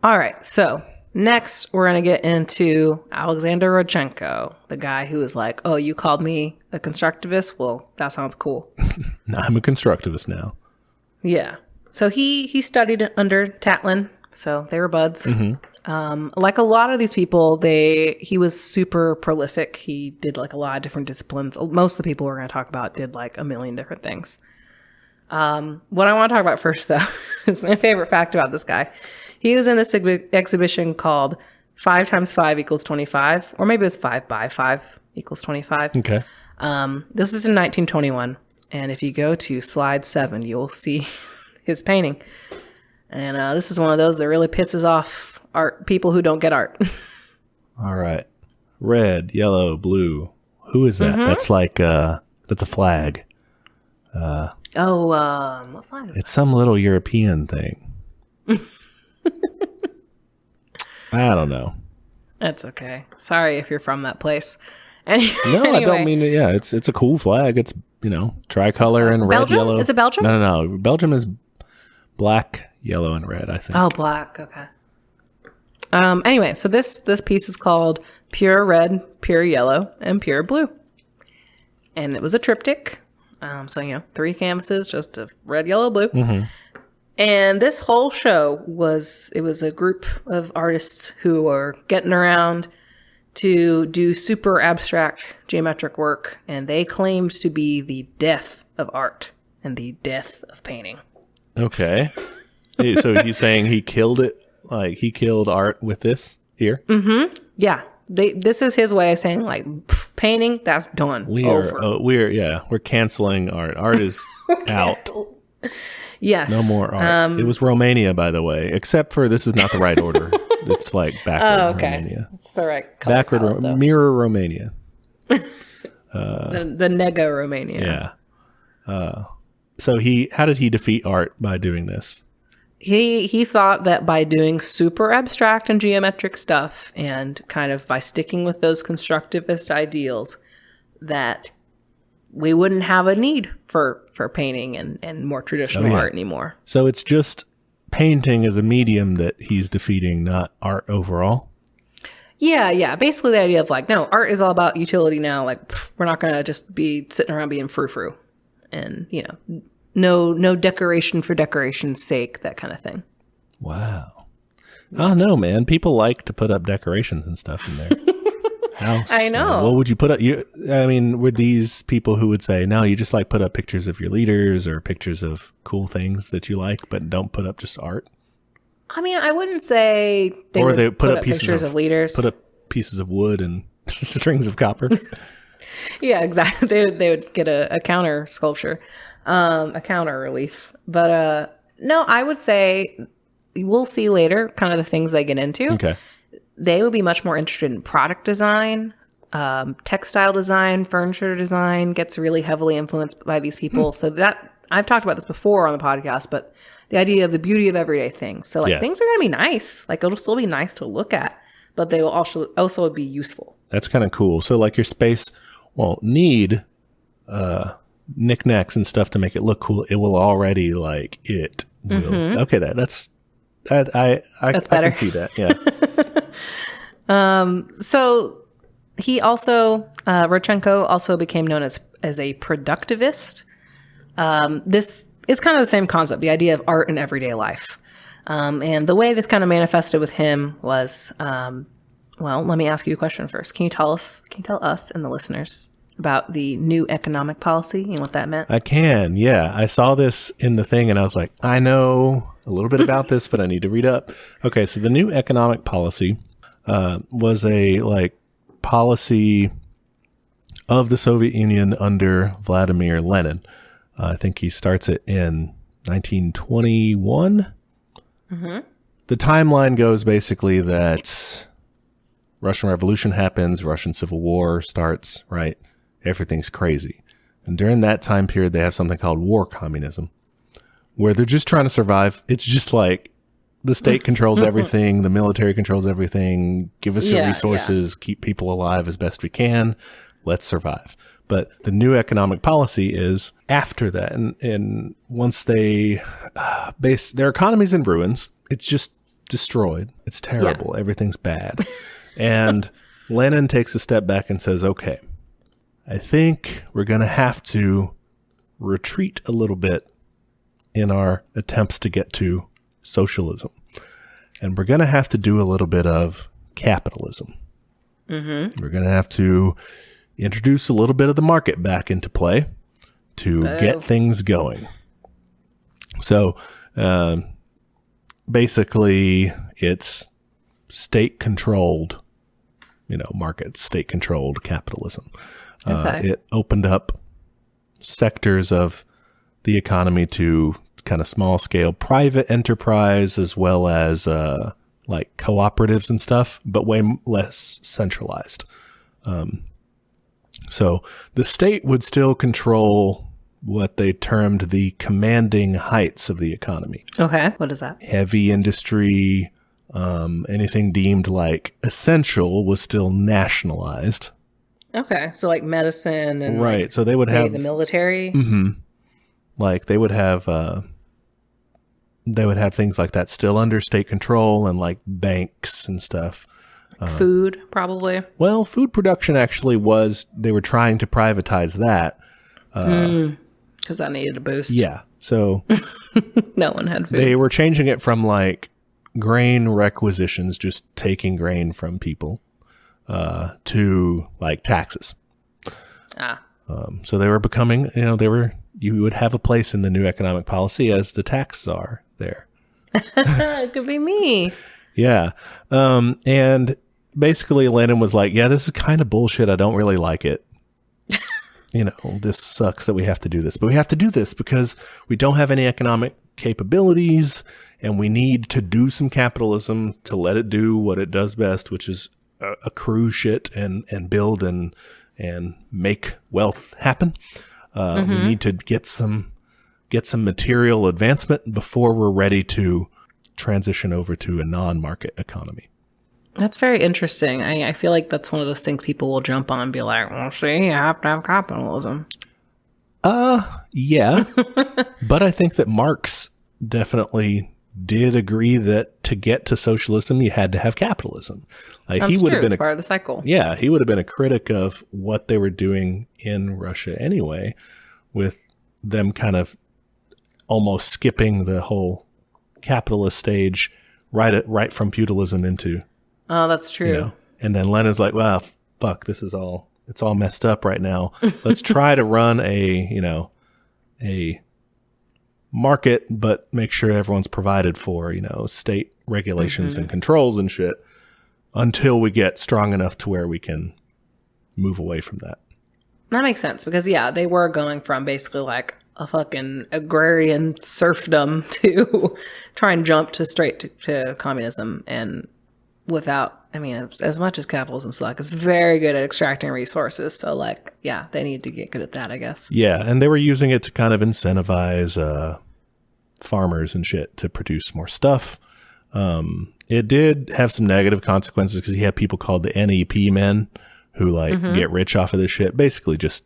All right, so next, we're going to get into Alexander Rajenko, the guy who was oh, you called me a constructivist? Well, that sounds cool. I'm a constructivist now. Yeah. So he studied under Tatlin, so they were buds. Mm-hmm. Like a lot of these people, he was super prolific. He did a lot of different disciplines. Most of the people we're going to talk about did a million different things. What I want to talk about first, though, is my favorite fact about this guy. He was in this exhibition called 5 times 5 equals 25, or maybe it was 5 by 5 equals 25. Okay. This was in 1921, and if you go to slide 7, you'll see his painting. And this is one of those that really pisses off people who don't get art. All right. Red, yellow, blue. Who is that? Mm-hmm. That's a flag. What flag is It's some little European thing. I don't know. That's okay. Sorry if you're from that place. No, anyway. I don't mean it. Yeah, it's a cool flag. It's, tricolor and red, Belgium? yellow. Is it Belgium? No. Belgium is black, yellow, and red, I think. Oh, black. Okay. Anyway, so this piece is called Pure Red, Pure Yellow, and Pure Blue. And it was a triptych. So, 3 canvases, just of red, yellow, blue. Mm-hmm. And this whole show was a group of artists who were getting around to do super abstract geometric work. And they claimed to be the death of art and the death of painting. Okay. So he's saying he killed it, like he killed art with this here? Mm-hmm. Yeah. This is his way of saying, like, painting, that's done. We're canceling art. Art is out. Yes. No more art. It was Romania, by the way, except for this is not the right order. It's like backward Romania. It's the right color backward palette, mirror Romania. The Nega Romania. Yeah. So how did he defeat art by doing this? He thought that by doing super abstract and geometric stuff and kind of by sticking with those constructivist ideals, that we wouldn't have a need for painting and more traditional art anymore. So it's just painting as a medium that he's defeating, not art overall? Yeah. Basically the idea of like, no, art is all about utility now. Like, we're not going to just be sitting around being frou-frou. And, no decoration for decoration's sake, that kind of thing. Wow. I don't know, man. People like to put up decorations and stuff in their house. I know. What would you put up? Were these people who would say, no, you just like put up pictures of your leaders or pictures of cool things that you like, but don't put up just art? I mean, I wouldn't say they would put up pictures of leaders. Put up pieces of wood and strings of copper. Yeah, exactly. They would get a counter sculpture, a counter relief. But no, I would say we'll see later kind of the things they get into. Okay. They would be much more interested in product design, textile design, furniture design gets really heavily influenced by these people. So that I've talked about this before on the podcast, but the idea of the beauty of everyday things. So things are going to be nice. Like it'll still be nice to look at, but they will also be useful. That's kind of cool. So like your space won't need knickknacks and stuff to make it look cool. It will already like it will. Mm-hmm. Okay, that's better. I can see that. Yeah. So he also Rajenko also became known as a productivist. This is kind of the same concept, the idea of art in everyday life. And the way this kind of manifested with him was, well, let me ask you a question first. Can you tell us and the listeners about the new economic policy and what that meant? I can, yeah. I saw this in the thing and I was like, I know a little bit about this, but I need to read up. Okay, so the new economic policy was a policy of the Soviet Union under Vladimir Lenin. I think he starts it in 1921. Mm-hmm. The timeline goes basically that Russian Revolution happens, Russian Civil War starts, right? Everything's crazy. And during that time period, they have something called war communism, where they're just trying to survive. It's just like the state controls everything, the military controls everything, give us your resources, keep people alive as best we can, let's survive. But the new economic policy is after that. And once they base their economy's in ruins, it's just destroyed. It's terrible. Yeah. Everything's bad. And Lenin takes a step back and says, okay, I think we're going to have to retreat a little bit in our attempts to get to socialism. And we're going to have to do a little bit of capitalism. Mm-hmm. We're going to have to introduce a little bit of the market back into play to get things going. So basically it's state-controlled, markets, state-controlled capitalism. It opened up sectors of the economy to kind of small-scale private enterprise as well as like cooperatives and stuff, but way less centralized. So the state would still control what they termed the commanding heights of the economy. Okay, what is that? Heavy industry, anything deemed like essential was still nationalized. Okay, so like medicine and right. So they would have the military. Mm-hmm. Like they would have they would have things like that still under state control, and like banks and stuff. Food, probably. Well, food production actually they were trying to privatize that. Because that needed a boost. Yeah. So no one had food. They were changing it from like grain requisitions, just taking grain from people, to like taxes. So they were becoming, you would have a place in the new economic policy as the tax czar there. It could be me. Yeah. And basically Lenin was like, yeah, this is kind of bullshit. I don't really like it. This sucks that we have to do this, but we have to do this because we don't have any economic capabilities, and we need to do some capitalism to let it do what it does best, which is accrue shit and build and make wealth happen. We need to get some material advancement before we're ready to transition over to a non-market economy. That's very interesting. I feel like that's one of those things people will jump on and be like, well, see, you have to have capitalism. Yeah. But I think that Marx definitely did agree that to get to socialism, you had to have capitalism. Like, That's he would true. have been It's part of the cycle. Yeah, he would have been a critic of what they were doing in Russia anyway, with them kind of almost skipping the whole capitalist stage right from feudalism into. Oh, that's true. And then Lenin's like, well, fuck, it's all messed up right now. Let's try to run a market, but make sure everyone's provided for, state regulations and controls and shit until we get strong enough to where we can move away from that. That makes sense because, they were going from basically like a fucking agrarian serfdom to try and jump straight to communism. And as much as capitalism sucks, it's very good at extracting resources. So they need to get good at that, I guess. Yeah. And they were using it to kind of incentivize farmers and shit to produce more stuff. It did have some negative consequences because you have people called the NEP men who get rich off of this shit. Basically just,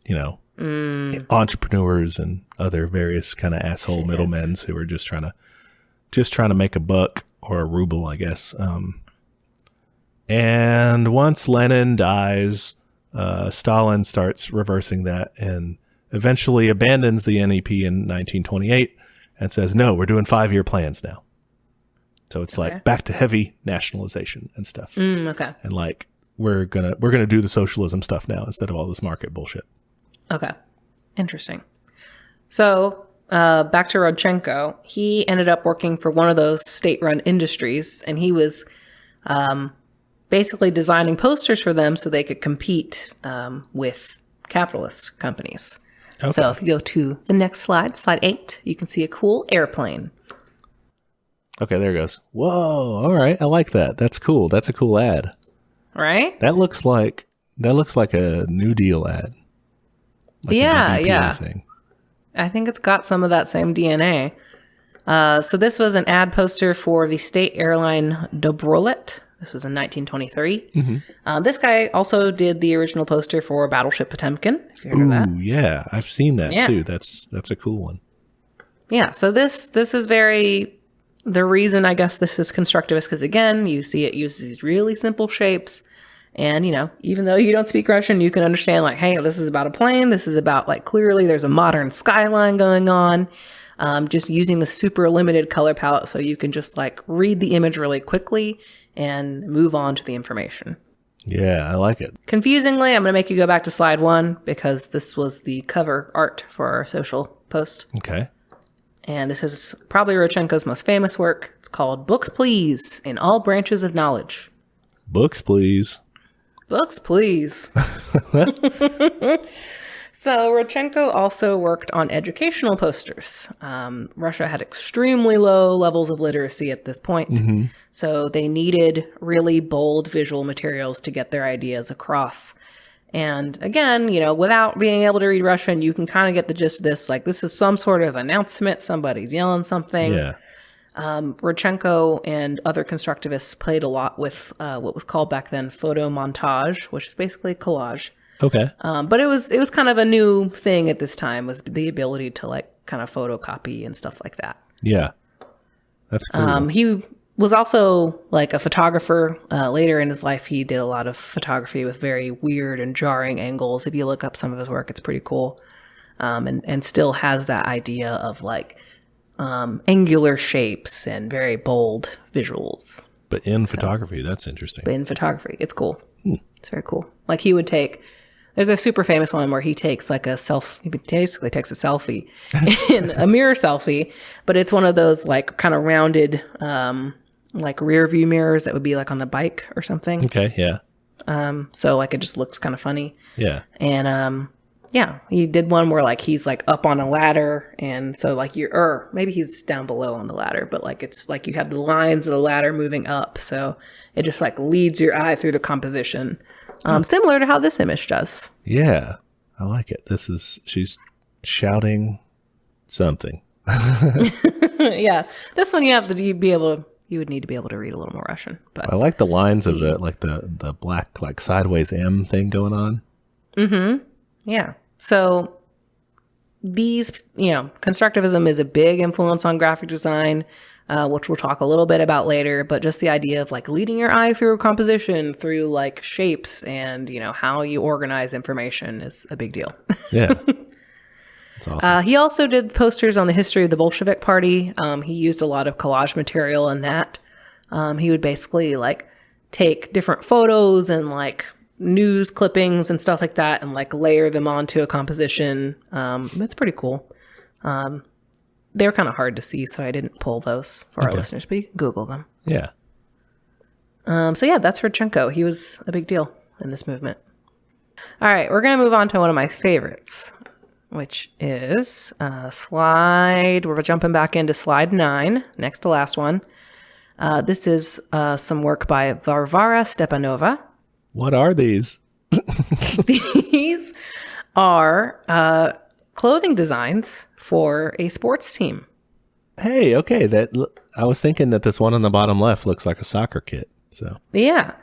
entrepreneurs and other various kind of asshole middlemen who are just trying to make a buck or a ruble, I guess. And once Lenin dies, Stalin starts reversing that and eventually abandons the NEP in 1928 and says, no, we're doing 5-year plans now. So it's like back to heavy nationalization and stuff. Okay. And we're gonna do the socialism stuff now instead of all this market bullshit. Okay. Interesting. So back to Rajenko, he ended up working for one of those state-run industries, and he was basically designing posters for them so they could compete with capitalist companies. Okay. So if you go to the next slide, slide 8, you can see a cool airplane. Okay, there it goes. Whoa, all right, I like that. That's cool. That's a cool ad. Right? That looks like a New Deal ad. Like yeah. Thing. I think it's got some of that same DNA. So this was an ad poster for the state airline Prolet. This was in 1923. Mm-hmm. This guy also did the original poster for Battleship Potemkin, if you heard of that. Ooh, yeah. I've seen that too. That's a cool one. Yeah, so this is the reason I guess this is constructivist, because again, you see it uses these really simple shapes. And, even though you don't speak Russian, you can understand hey, this is about a plane. This is about clearly there's a modern skyline going on. Just using the super limited color palette so you can just read the image really quickly and move on to the information. Yeah, I like it. Confusingly, I'm going to make you go back to slide 1 because this was the cover art for our social post. Okay. And this is probably Rajenko's most famous work. It's called Books, Please, in All Branches of Knowledge. Books, please. Books, please. So Rajenko also worked on educational posters. Russia had extremely low levels of literacy at this point, so they needed really bold visual materials to get their ideas across. And again, without being able to read Russian, you can kind of get the gist of this. This is some sort of announcement. Somebody's yelling something. Yeah. Rajenko and other constructivists played a lot with what was called back then photo montage, which is basically collage. Okay. But it was kind of a new thing at this time, was the ability to kind of photocopy and stuff like that. Yeah. That's cool. He was also like a photographer. Later in his life, he did a lot of photography with very weird and jarring angles. If you look up some of his work, it's pretty cool. And still has that idea of like angular shapes and very bold visuals. But in photography, that's interesting. But in photography, it's cool. It's very cool. Like he would take, there's a super famous one where he takes like he basically takes a selfie, in a mirror selfie, but it's one of those like kind of rounded, like rear view mirrors that would be like on the bike or something. Okay, yeah. So like it just looks kind of funny. Yeah. And yeah, he did one where like he's like up on a ladder, and so like maybe he's down below on the ladder, but like it's like you have the lines of the ladder moving up, so it just like leads your eye through the composition, similar to how this image does. Yeah, I like it. She's shouting something. Yeah, this one you would need to be able to read a little more Russian. But I like the lines of the black like sideways M thing going on. Mm-hmm. Yeah. So these, constructivism is a big influence on graphic design, which we'll talk a little bit about later, but just the idea of like leading your eye through a composition through like shapes and, how you organize information is a big deal. Yeah. That's awesome. He also did posters on the history of the Bolshevik Party. He used a lot of collage material in that. He would basically like take different photos and like news clippings and stuff like that and like layer them onto a composition. It's pretty cool. They're kind of hard to see, so I didn't pull those for our listeners, but you can Google them. Yeah. So yeah, that's Rajenko. He was a big deal in this movement. All right, we're going to move on to one of my favorites, which is we're jumping back into slide 9, next to last one. This is some work by Varvara Stepanova. What are these? These are clothing designs for a sports team. Hey, okay. I was thinking that this one on the bottom left looks like a soccer kit. So yeah.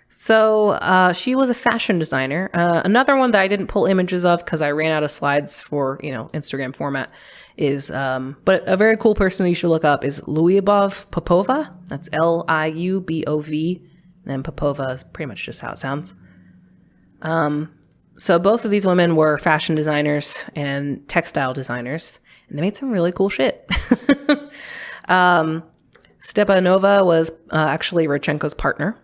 So she was a fashion designer. Another one that I didn't pull images of because I ran out of slides for Instagram format is, but a very cool person you should look up is Lyubov Popova. That's Liubov. And Popova is pretty much just how it sounds. So both of these women were fashion designers and textile designers, and they made some really cool shit. Stepanova was actually Rajenko's partner,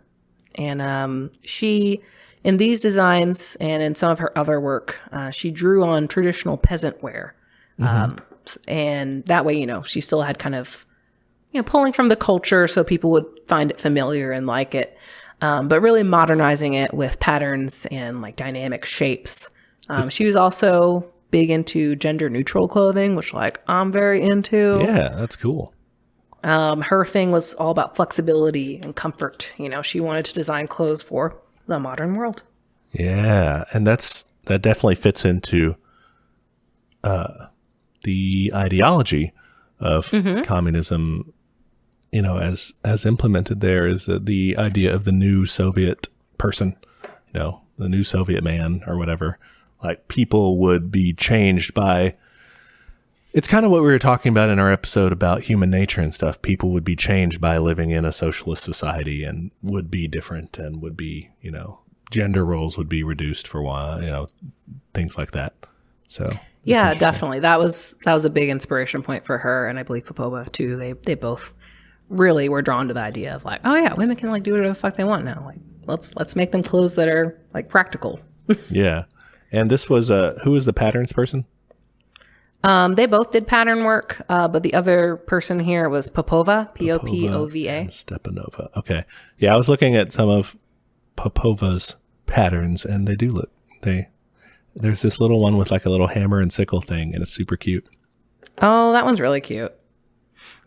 and she, in these designs and in some of her other work, she drew on traditional peasant wear. And that way, she still had kind of pulling from the culture so people would find it familiar and like it, but really modernizing it with patterns and like dynamic shapes. She was also big into gender neutral clothing, which like I'm very into. Yeah, that's cool. Her thing was all about flexibility and comfort. She wanted to design clothes for the modern world. Yeah, and that definitely fits into the ideology of communism. As implemented there is the idea of the new Soviet person, the new Soviet man or whatever. Like people would be changed by, it's kind of what we were talking about in our episode about human nature and stuff. People would be changed by living in a socialist society and would be different and would be, gender roles would be reduced for a while, things like that. So yeah, definitely. That was a big inspiration point for her. And I believe Popova too. They both really were drawn to the idea of like, oh yeah, women can like do whatever the fuck they want now. Like let's make them clothes that are like practical. Yeah. And this was who was the patterns person? They both did pattern work, but the other person here was Popova, Popova. Stepanova. Okay. Yeah, I was looking at some of Popova's patterns and they do look there's this little one with like a little hammer and sickle thing and it's super cute. Oh, that one's really cute.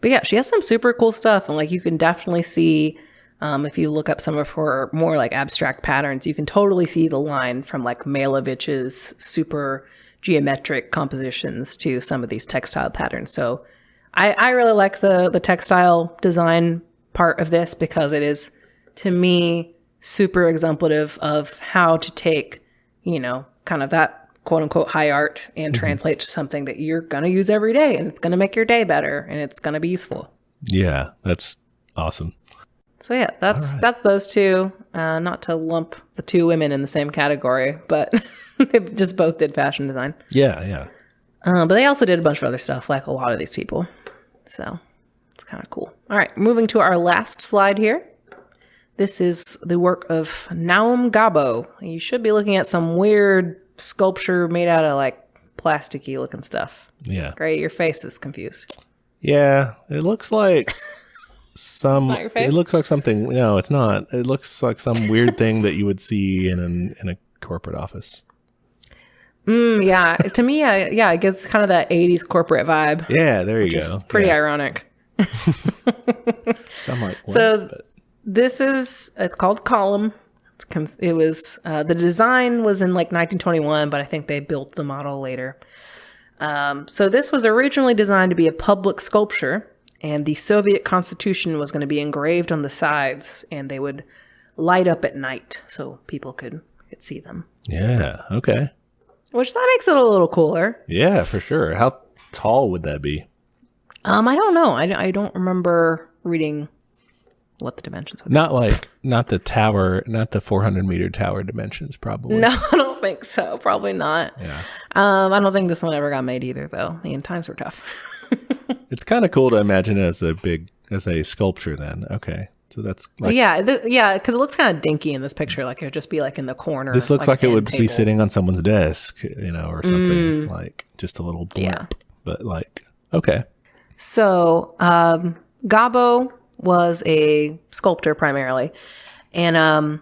But yeah, she has some super cool stuff. And like, you can definitely see, if you look up some of her more like abstract patterns, you can totally see the line from like Malevich's super geometric compositions to some of these textile patterns. So I really like the textile design part of this because it is, to me, super exemplative of how to take, kind of that quote unquote high art and translate to something that you're going to use every day and it's going to make your day better and it's going to be useful. Yeah, that's awesome. So yeah, that's those two. Not to lump the two women in the same category, but they just both did fashion design. Yeah. But they also did a bunch of other stuff, like a lot of these people. So it's kind of cool. All right, moving to our last slide here. This is the work of Naum Gabo. You should be looking at some weird sculpture made out of like plasticky looking stuff. Yeah. Great, your face is confused. Yeah, it looks like some. It's not your face? It looks like something. No, it's not. It looks like some weird thing that you would see in a corporate office. Yeah. To me, it gives kind of that 80s corporate vibe. Yeah, there you go. Pretty ironic. So I'm like, what? So it's called Column. It was, the design was in like 1921, but I think they built the model later. So this was originally designed to be a public sculpture, and the Soviet Constitution was going to be engraved on the sides, and they would light up at night so people could see them. Yeah, okay. Which that makes it a little cooler. Yeah, for sure. How tall would that be? I don't know. I don't remember reading what the dimensions would be. Not the tower, not the 400-meter tower dimensions, probably. No, I don't think so. Probably not. Yeah. I don't think this one ever got made either, though. Times were tough. It's kind of cool to imagine it as a sculpture then. Okay. So that's like, yeah, because it looks kind of dinky in this picture. Like it would just be like in the corner. this looks like it would table. be sitting on someone's desk, or something, like just a little blimp. Yeah. But like, okay. So Gabo was a sculptor primarily, and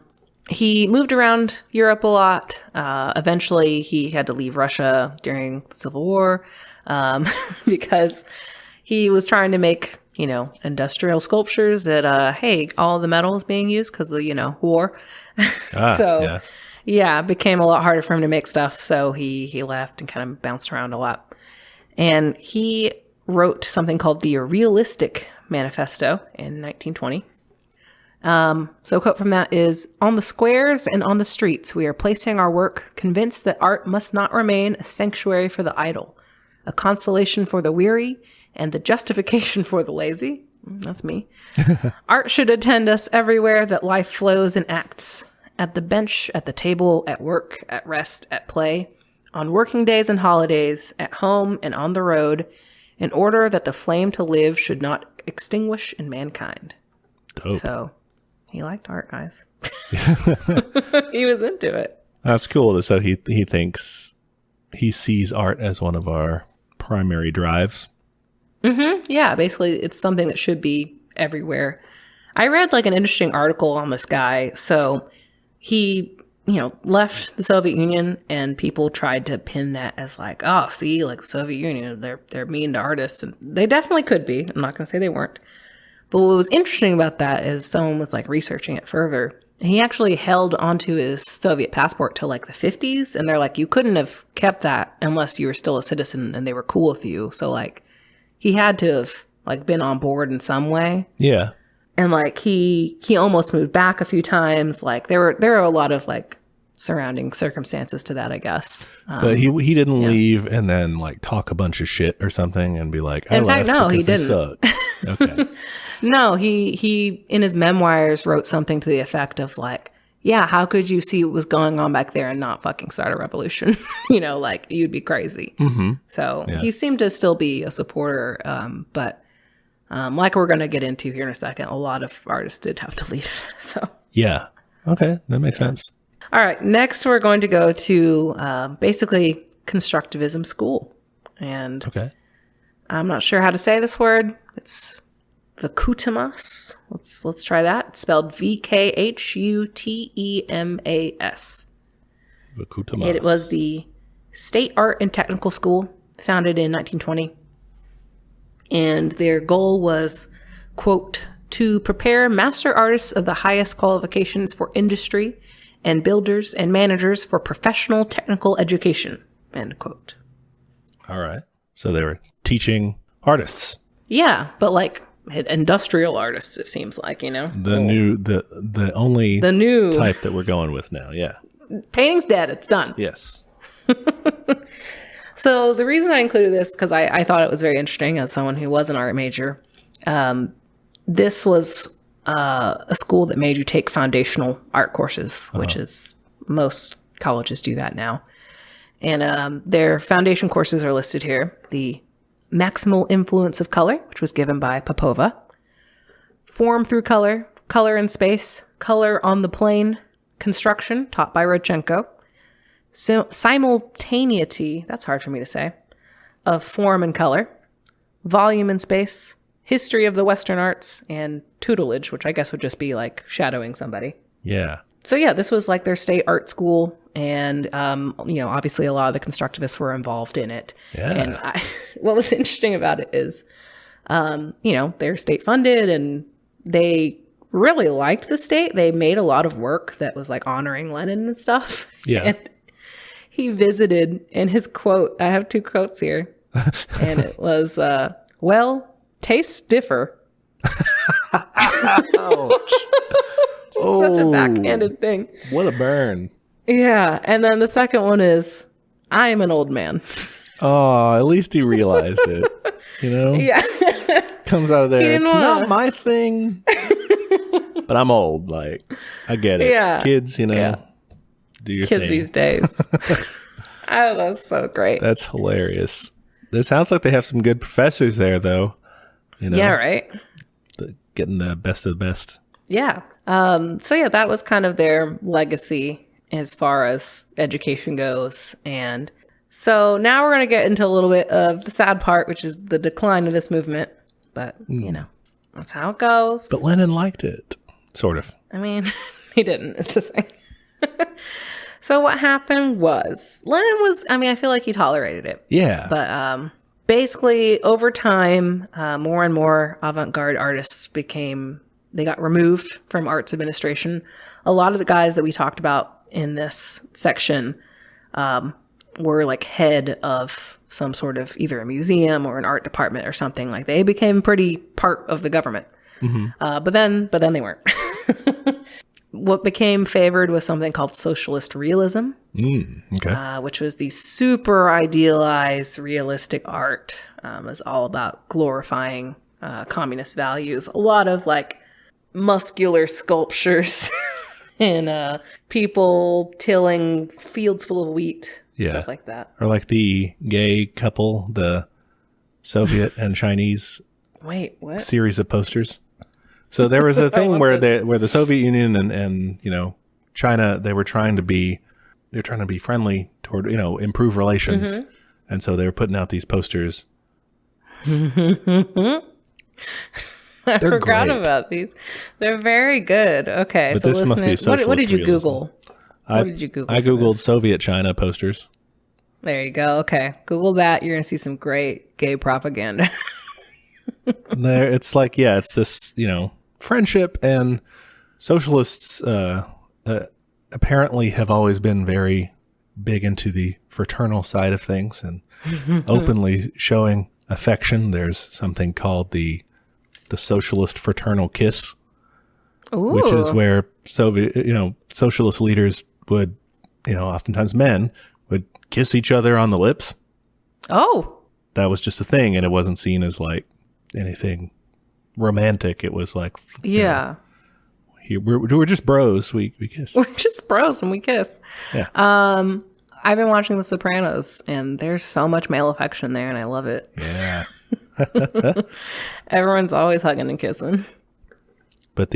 he moved around Europe a lot. Eventually, he had to leave Russia during the Civil War because he was trying to make, industrial sculptures that, hey, all the metal is being used because of, war. So, yeah, it became a lot harder for him to make stuff. So he left and kind of bounced around a lot. And he wrote something called the Realistic Manifesto in 1920. So a quote from that is, "On the squares and on the streets, we are placing our work, convinced that art must not remain a sanctuary for the idle, a consolation for the weary, and the justification for the lazy." That's me. "Art should attend us everywhere that life flows and acts, at the bench, at the table, at work, at rest, at play, on working days and holidays, at home and on the road, in order that the flame to live should not extinguish in mankind." Dope. So he liked art, guys. He was into it. That's cool. So he thinks he sees art as one of our primary drives. Mm-hmm. Yeah, basically it's something that should be everywhere. I read like an interesting article on this guy. So he, left the Soviet Union, and people tried to pin that as like, oh, see, like the Soviet Union, they're mean to artists, and they definitely could be. I'm not going to say they weren't. But what was interesting about that is someone was like researching it further. And he actually held onto his Soviet passport till like the 50s. And they're like, you couldn't have kept that unless you were still a citizen and they were cool with you. So like he had to have like been on board in some way. Yeah. And like he almost moved back a few times. Like there were a lot of like surrounding circumstances to that, I guess. But he didn't leave and then like talk a bunch of shit or something and be like, in fact, no, he didn't. Suck. Okay. No, he in his memoirs wrote something to the effect of like, yeah, how could you see what was going on back there and not fucking start a revolution? Like you'd be crazy. Mm-hmm. So he seemed to still be a supporter. But like we're going to get into here in a second, a lot of artists did have to leave. So yeah. Okay. That makes sense. All right. Next, we're going to go to basically Constructivism School. And okay. I'm not sure how to say this word. It's Vkhutemas. Let's try that. It's spelled Vkhutemas. Vkhutemas. It was the State Art and Technical School, founded in 1920. And their goal was, quote, "to prepare master artists of the highest qualifications for industry and builders and managers for professional technical education," end quote. All right. So they were teaching artists. Yeah, but like industrial artists, it seems like, the only type that we're going with now. Yeah. Painting's dead. It's done. Yes. So the reason I included this, because I thought it was very interesting as someone who was an art major, This was a school that made you take foundational art courses, which is most colleges do that now. And their foundation courses are listed here. The Maximal Influence of Color, which was given by Popova. Form through Color, Color in Space, Color on the Plane, Construction, taught by Rajenko. Simultaneity, that's hard for me to say, of Form and Color. Volume in Space, History of the Western Arts, and Tutelage, which I guess would just be like shadowing somebody. Yeah. So yeah, this was like their state art school, and obviously a lot of the constructivists were involved in it. Yeah. And what was interesting about it is, they're state funded, and they really liked the state. They made a lot of work that was like honoring Lenin and stuff. Yeah. And he visited, and his quote, I have 2 quotes here, and it was, well, tastes differ. Ouch. Just such a backhanded thing. What a burn. Yeah. And then the second one is, I am an old man. Oh, at least he realized it. Yeah. Comes out of there. It's not my thing. But I'm old. Like, I get it. Yeah. Kids, do your Kids thing. these days. Oh, that's so great. That's hilarious. It sounds like they have some good professors there, though. Yeah, right. Getting the best of the best. Yeah. So yeah, that was kind of their legacy as far as education goes. And so now we're going to get into a little bit of the sad part, which is the decline of this movement. But, that's how it goes. But Lenin liked it, sort of. I mean, he didn't, is the thing. So what happened was, Lenin was, I feel like he tolerated it. Yeah. But basically, over time, more and more avant-garde artists they got removed from arts administration. A lot of the guys that we talked about in this section were like head of some sort of either a museum or an art department or something. Like they became pretty part of the government. Mm-hmm. But then they weren't. What became favored was something called Socialist Realism, which was the super idealized realistic art. It was all about glorifying communist values. A lot of like muscular sculptures and people tilling fields full of wheat, stuff like that. Or like the gay couple, the Soviet and Chinese series of posters. So there was a thing where the Soviet Union and China, they're trying to be friendly toward, improve relations. Mm-hmm. And so they were putting out these posters. I forgot about these. They're very good. Okay. But so this must be socialist what did you realism. Google? What did you Google? I Googled Soviet China posters. There you go. Okay. Google that. You're going to see some great gay propaganda. It's like, it's this, friendship, and socialists apparently have always been very big into the fraternal side of things and openly showing affection. There's something called the socialist fraternal kiss, which is where socialist leaders would, oftentimes men would kiss each other on the lips. Oh, that was just a thing, and it wasn't seen as like anything romantic. It was like, we're just bros. We kiss. We're just bros and we kiss. Yeah. I've been watching The Sopranos, and there's so much male affection there, and I love it. Yeah. Everyone's always hugging and kissing. But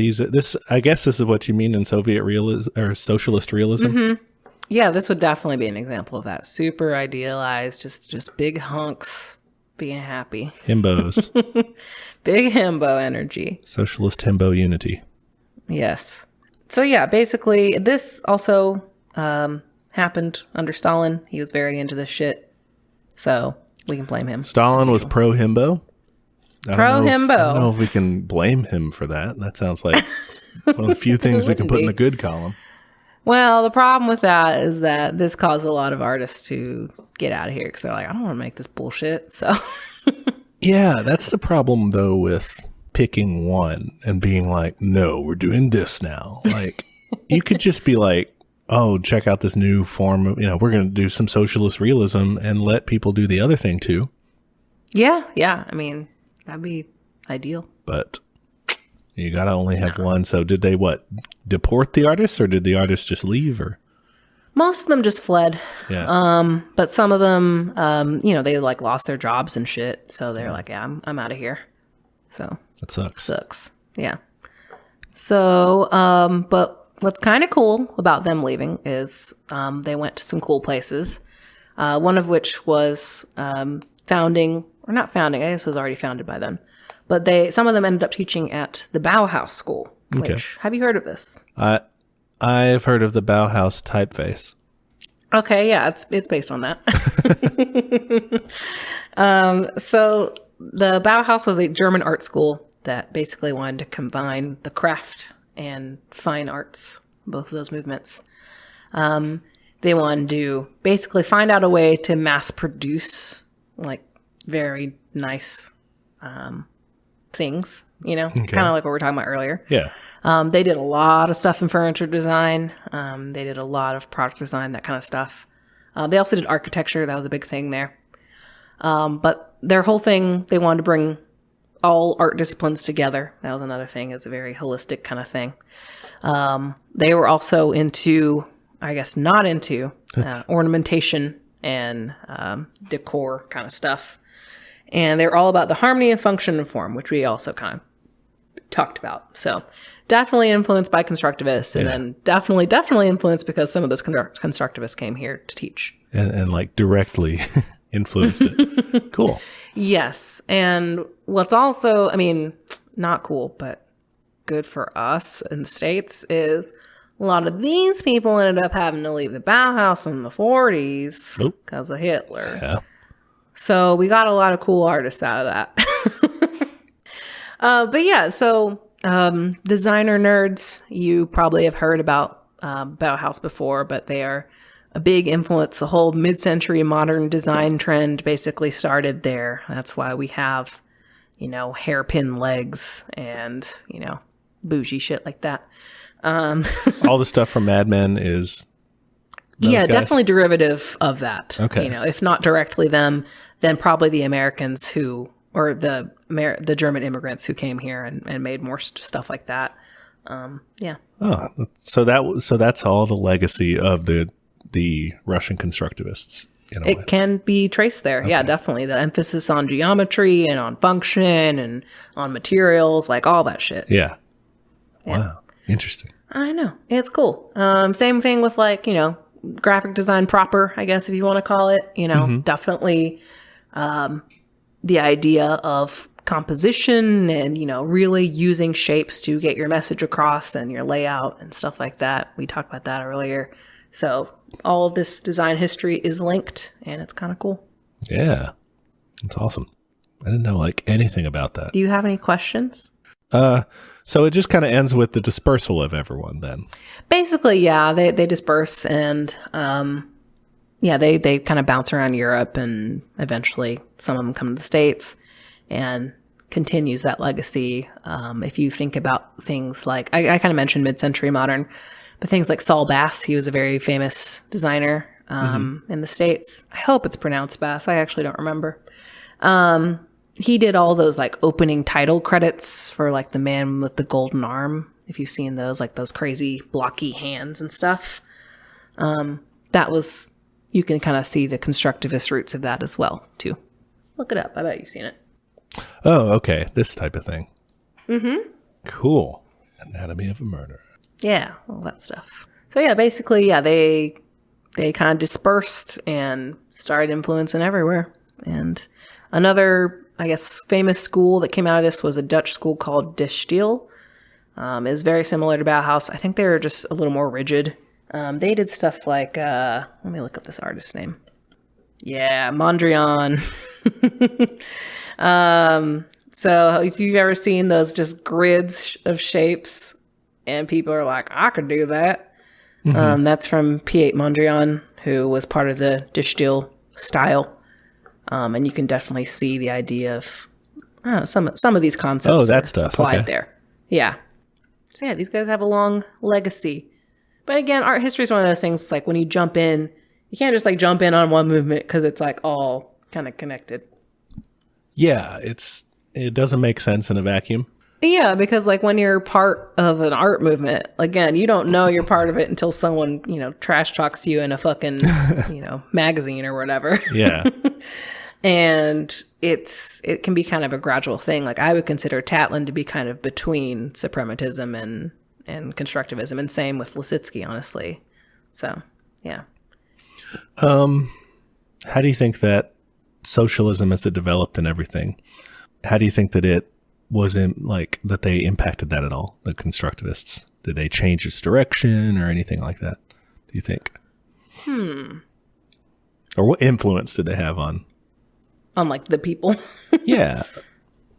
I guess this is what you mean in Soviet realism or socialist realism. Mm-hmm. Yeah, this would definitely be an example of that. Super idealized, just big hunks being happy. Himbos. Big himbo energy. Socialist himbo unity. Yes. So yeah, basically this also happened under Stalin. He was very into this shit. So we can blame him. Stalin was pro-himbo? Pro-himbo. I don't know if we can blame him for that. That sounds like one of the few things we can put in the good column. Well, the problem with that is that this caused a lot of artists to get out of here because they're like, I don't want to make this bullshit. So, yeah, that's the problem, though, with picking one and being like, no, we're doing this now. Like, you could just be like, oh, check out this new form of, we're going to do some socialist realism and let people do the other thing, too. Yeah. I mean, that'd be ideal. But you gotta only have one. So did they deport the artists, or did the artists just leave? Or most of them just fled. Yeah. But some of them, they like lost their jobs and shit. So they're like, yeah, I'm out of here. So that sucks. Yeah. So, but what's kind of cool about them leaving is they went to some cool places. One of which was founding, or not founding, I guess it was already founded by then. But some of them ended up teaching at the Bauhaus School. Okay. Which, have you heard of this? I've heard of the Bauhaus typeface. Okay, yeah, it's based on that. So the Bauhaus was a German art school that basically wanted to combine the craft and fine arts, both of those movements. They wanted to basically find out a way to mass produce like very nice things, kind of like what we were talking about earlier. Yeah. They did a lot of stuff in furniture design. They did a lot of product design, that kind of stuff. They also did architecture. That was a big thing there. But their whole thing, they wanted to bring all art disciplines together. That was another thing. It's a very holistic kind of thing. They were also not into ornamentation and decor kind of stuff. And they were all about the harmony and function and form, which we also kind of talked about. So definitely influenced by constructivists, and then definitely influenced because some of those constructivists came here to teach. And like directly influenced it. Cool. Yes. And what's also, not cool, but good for us in the States is a lot of these people ended up having to leave the Bauhaus in the 40s because of Hitler. Yeah. So we got a lot of cool artists out of that. But yeah, so designer nerds, you probably have heard about Bauhaus before, but they are a big influence. The whole mid-century modern design trend basically started there. That's why we have, hairpin legs and, bougie shit like that. All the stuff from Mad Men is those guys? Definitely derivative of that. Okay. If not directly them, then probably the Americans or the German immigrants who came here and made more stuff like that. Yeah. Oh, so that's all the legacy of the Russian constructivists. It can be traced there. Okay. Yeah, definitely. The emphasis on geometry and on function and on materials, like all that shit. Yeah. Wow. Interesting. I know. It's cool. Same thing with graphic design proper, I guess, if you want to call it, definitely, the idea of composition and, really using shapes to get your message across and your layout and stuff like that. We talked about that earlier. So all of this design history is linked, and it's kind of cool. Yeah. That's awesome. I didn't know anything about that. Do you have any questions? So it just kind of ends with the dispersal of everyone then. Basically, yeah, they disperse and, they kind of bounce around Europe, and eventually some of them come to the States and continues that legacy. If you think about things like, I kind of mentioned mid-century modern, but things like Saul Bass, he was a very famous designer in the States. I hope it's pronounced Bass. I actually don't remember. He did all those opening title credits for The Man with the Golden Arm. If you've seen those, those crazy blocky hands and stuff. You can kind of see the constructivist roots of that as well, too. Look it up. I bet you've seen it. Oh, okay. This type of thing. Mm-hmm. Cool. Anatomy of a Murder. Yeah, all that stuff. So yeah, basically, they kind of dispersed and started influencing everywhere. And another, I guess, famous school that came out of this was a Dutch school called De Stijl. Is very similar to Bauhaus. I think they were just a little more rigid. They did stuff like, let me look up this artist's name. Yeah, Mondrian. So if you've ever seen those just grids of shapes and people are like, I could do that. Mm-hmm. That's from Piet Mondrian, who was part of the De Stijl style. And you can definitely see the idea of some of these concepts. Oh, that stuff applied there. Yeah. So yeah, these guys have a long legacy. But again, art history is one of those things. It's when you jump in, you can't just jump in on one movement because it's all kind of connected. Yeah, it's it doesn't make sense in a vacuum. Yeah, because like when you're part of an art movement, again, you don't know you're part of it until someone, trash talks you in a fucking, magazine or whatever. Yeah. And it can be kind of a gradual thing. Like I would consider Tatlin to be kind of between suprematism and constructivism, and same with Lissitzky, honestly. So, yeah. How do you think that socialism as it developed and everything, how do you think that it wasn't like that they impacted that at all, the constructivists? Did they change its direction or anything like that, do you think? Or what influence did they have on like the people? Yeah.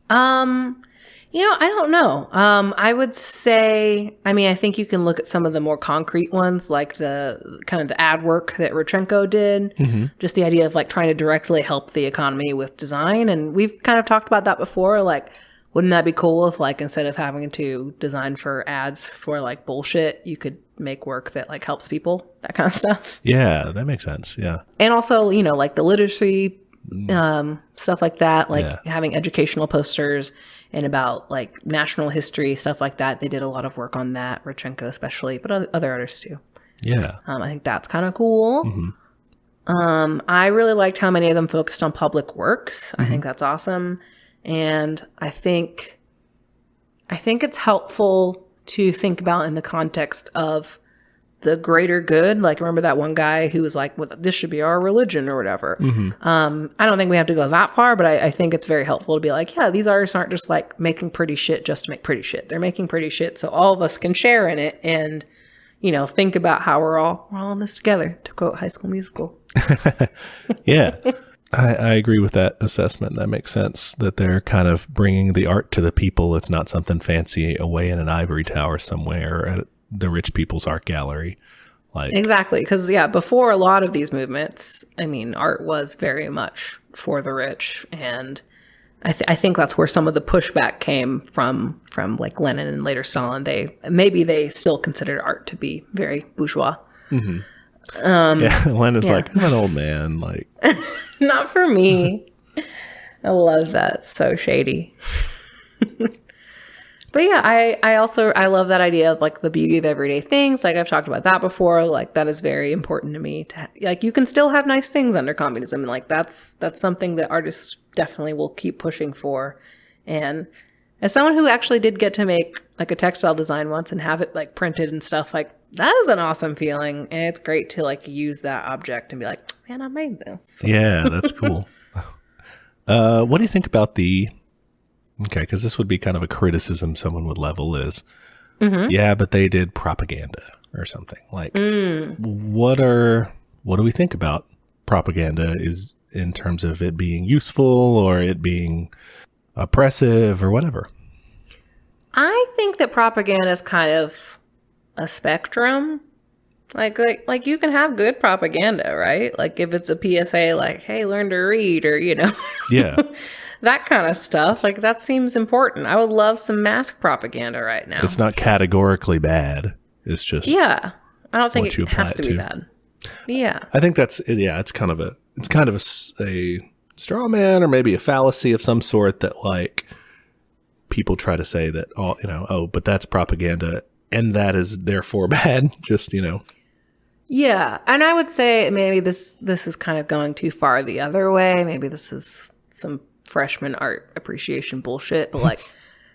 I don't know. I would say, I think you can look at some of the more concrete ones, like the kind of the ad work that Rajenko did. Mm-hmm. Just the idea of like trying to directly help the economy with design. And we've kind of talked about that before. Like, wouldn't that be cool if like instead of having to design for ads for like bullshit, you could make work that like helps people, that kind of stuff. Yeah, that makes sense. Yeah. And also, like the literacy stuff like that, like having educational posters and about like national history, stuff like that. They did a lot of work on that, Rajenko especially, but other artists too. Yeah. I think that's kind of cool. Mm-hmm. I really liked how many of them focused on public works. Mm-hmm. I think that's awesome. And I think it's helpful to think about in the context of the greater good. Like, remember that one guy who was like, well, this should be our religion or whatever. Mm-hmm. I don't think we have to go that far, but I think it's very helpful to be like, yeah, these artists aren't just like making pretty shit just to make pretty shit. They're making pretty shit so all of us can share in it and, think about how we're all in this together, to quote High School Musical. Yeah. I agree with that assessment. That makes sense, that they're kind of bringing the art to the people. It's not something fancy away in an ivory tower somewhere at the rich people's art gallery. Like, exactly. Because, before a lot of these movements, art was very much for the rich. And I think that's where some of the pushback came from like Lenin and later Stalin. They still considered art to be very bourgeois. Mm-hmm. Lenin's like, I'm an old man. Like, not for me. I love that. It's so shady. But yeah, I love that idea of like the beauty of everyday things. Like I've talked about that before. Like that is very important to me. Like you can still have nice things under communism, and like that's something that artists definitely will keep pushing for. And as someone who actually did get to make like a textile design once and have it like printed and stuff, like that is an awesome feeling. And it's great to like use that object and be like, man, I made this. Yeah, that's cool. What do you think about because this would be kind of a criticism someone would level is, yeah, but they did propaganda or something. Like, what do we think about propaganda is in terms of it being useful or it being oppressive or whatever? I think that propaganda is kind of a spectrum. Like you can have good propaganda, right? Like if it's a PSA, like, hey, learn to read, or yeah, that kind of stuff. Like that seems important. I would love some mask propaganda right now. It's not categorically bad. It's just I don't think it has to be bad. Yeah, I think that's it's kind of a straw man or maybe a fallacy of some sort that like people try to say that but that's propaganda and that is therefore bad. Just Yeah, and I would say maybe this is kind of going too far the other way. Maybe this is some freshman art appreciation bullshit, but like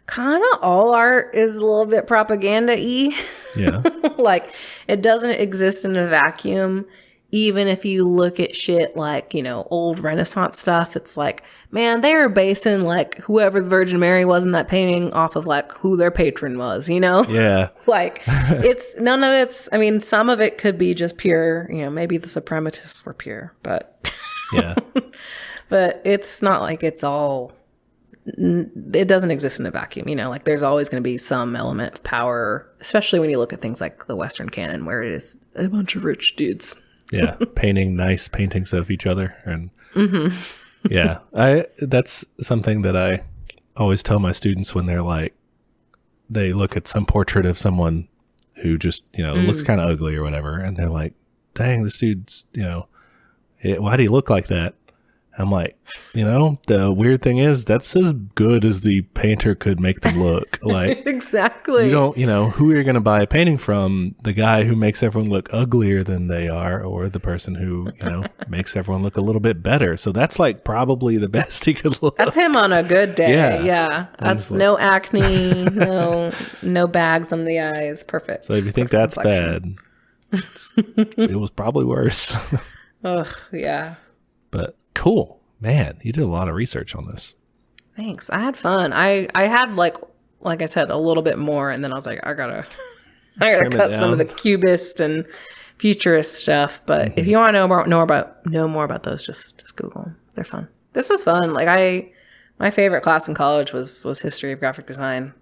kind of all art is a little bit propaganda-y. Yeah. Like it doesn't exist in a vacuum. Even if you look at shit like, old Renaissance stuff, it's like, man, they were basing like whoever the Virgin Mary was in that painting off of like who their patron was, Yeah. Like it's none of it's, some of it could be just pure, maybe the suprematists were pure, but yeah. But it's not like it's all, it doesn't exist in a vacuum, like there's always going to be some element of power, especially when you look at things like the Western canon where it is a bunch of rich dudes. Yeah, painting nice paintings of each other. And yeah, that's something that I always tell my students when they're like, they look at some portrait of someone who just, looks kind of ugly or whatever. And they're like, dang, this dude's, why do you look like that? I'm like, the weird thing is that's as good as the painter could make them look. Like, exactly. You don't, who are you going to buy a painting from? The guy who makes everyone look uglier than they are, or the person who, makes everyone look a little bit better. So that's like probably the best he could look. That's him on a good day. Yeah. That's no acne, no bags on the eyes. Perfect. So if you think that's bad, it was probably worse. Oh, yeah. But cool. Man, you did a lot of research on this. Thanks. I had fun. I had like I said, a little bit more, and then I was like, I gotta cut some of the cubist and futurist stuff. But if you want to know more about those, just Google them. They're fun. This was fun. Like my favorite class in college was history of graphic design,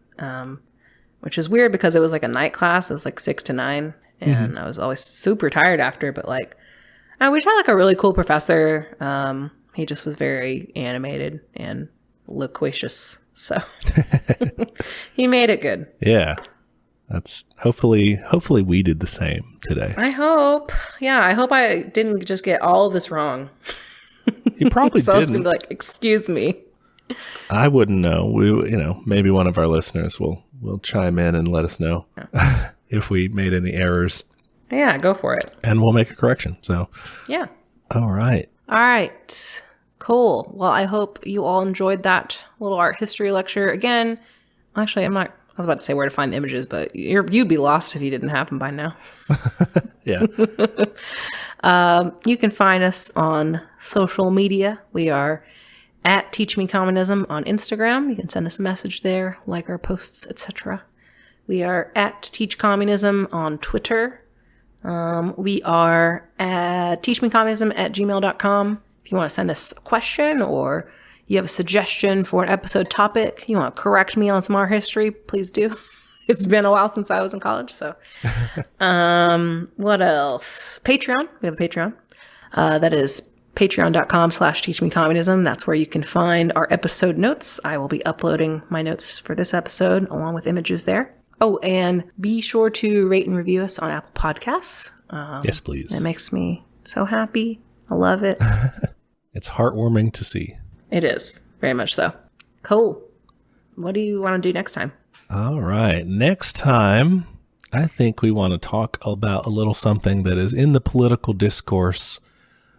which is weird because it was like a night class. It was like 6 to 9, and I was always super tired after. But like, we had like a really cool professor. He just was very animated and loquacious, so he made it good. Yeah, that's hopefully we did the same today. I hope. Yeah, I hope I didn't just get all of this wrong. You probably Someone's didn't. Gonna be like, excuse me. I wouldn't know. We, maybe one of our listeners will chime in and let us know if we made any errors. Yeah, go for it. And we'll make a correction. So yeah. All right. Cool. Well, I hope you all enjoyed that little art history lecture. Again, actually, I was about to say where to find images, but you'd be lost if you didn't have them by now. Yeah. You can find us on social media. We are at teachmecommunism on Instagram. You can send us a message there, like our posts, etc. We are at teachcommunism on Twitter. We are at teachmecommunism@gmail.com. If you want to send us a question or you have a suggestion for an episode topic, you want to correct me on some art history, please do. It's been a while since I was in college, so. What else? Patreon. We have a Patreon. That is patreon.com/teachmecommunism. That's where you can find our episode notes. I will be uploading my notes for this episode along with images there. Oh, and be sure to rate and review us on Apple Podcasts. Yes, please. It makes me so happy. I love it. It's heartwarming to see. It is. Very much so. Cool. What do you want to do next time? All right. Next time, I think we want to talk about a little something that is in the political discourse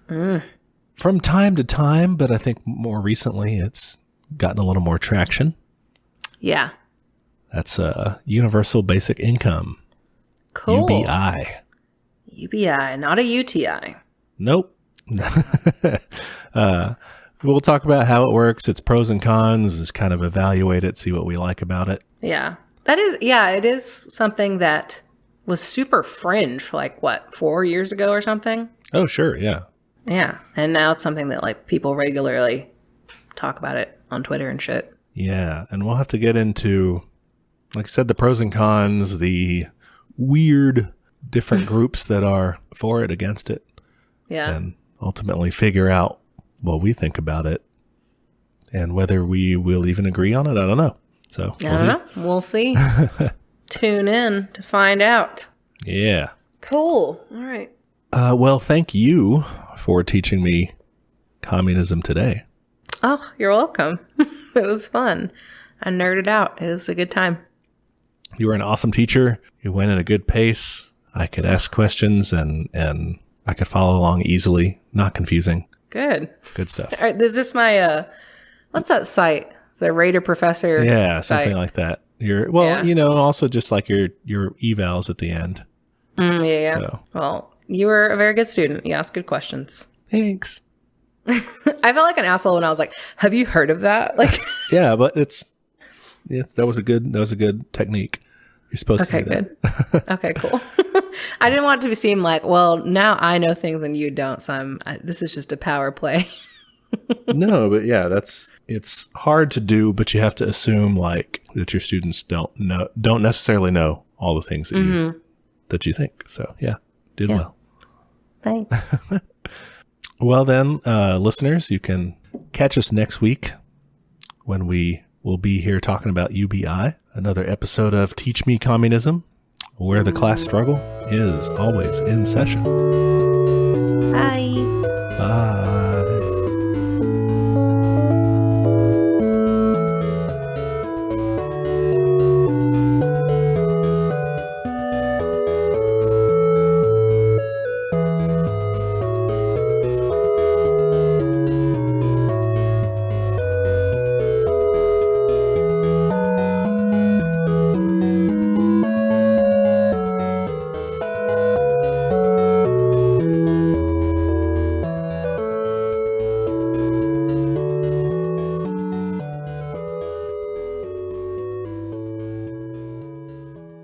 from time to time, but I think more recently it's gotten a little more traction. Yeah. That's Universal Basic Income. Cool. UBI. UBI, not a UTI. Nope. We'll talk about how it works, its pros and cons, just kind of evaluate it, see what we like about it. Yeah. It is something that was super fringe, like 4 years ago or something? Oh, sure, yeah. Yeah. And now it's something that like people regularly talk about it on Twitter and shit. Yeah. And we'll have to get into, like I said, the pros and cons, the weird different groups that are for it, against it. Yeah. And ultimately figure out what we think about it and whether we will even agree on it. I don't know. So I don't know. We'll see. Tune in to find out. Yeah. Cool. All right. Well, thank you for teaching me communism today. Oh, you're welcome. It was fun. I nerded out. It was a good time. You were an awesome teacher. You went at a good pace. I could ask questions and I could follow along easily. Not confusing. Good. Good stuff. All right, is this my, what's that site? The Raider Professor Yeah, site? something like that. Also just like your evals at the end. Yeah. So. Well, you were a very good student. You asked good questions. Thanks. I felt like an asshole when I was like, have you heard of that? Like, yeah, but that was a good technique. You're supposed to do that. Good. Okay, cool. I didn't want it to seem like, well, now I know things and you don't, so this is just a power play. No, but yeah, it's hard to do, but you have to assume like that your students don't necessarily know all the things that you think. So yeah, did well. Thanks. Well then, listeners, you can catch us next week when we will be here talking about UBI, another episode of Teach Me Communism, where the class struggle is always in session. Bye. Bye.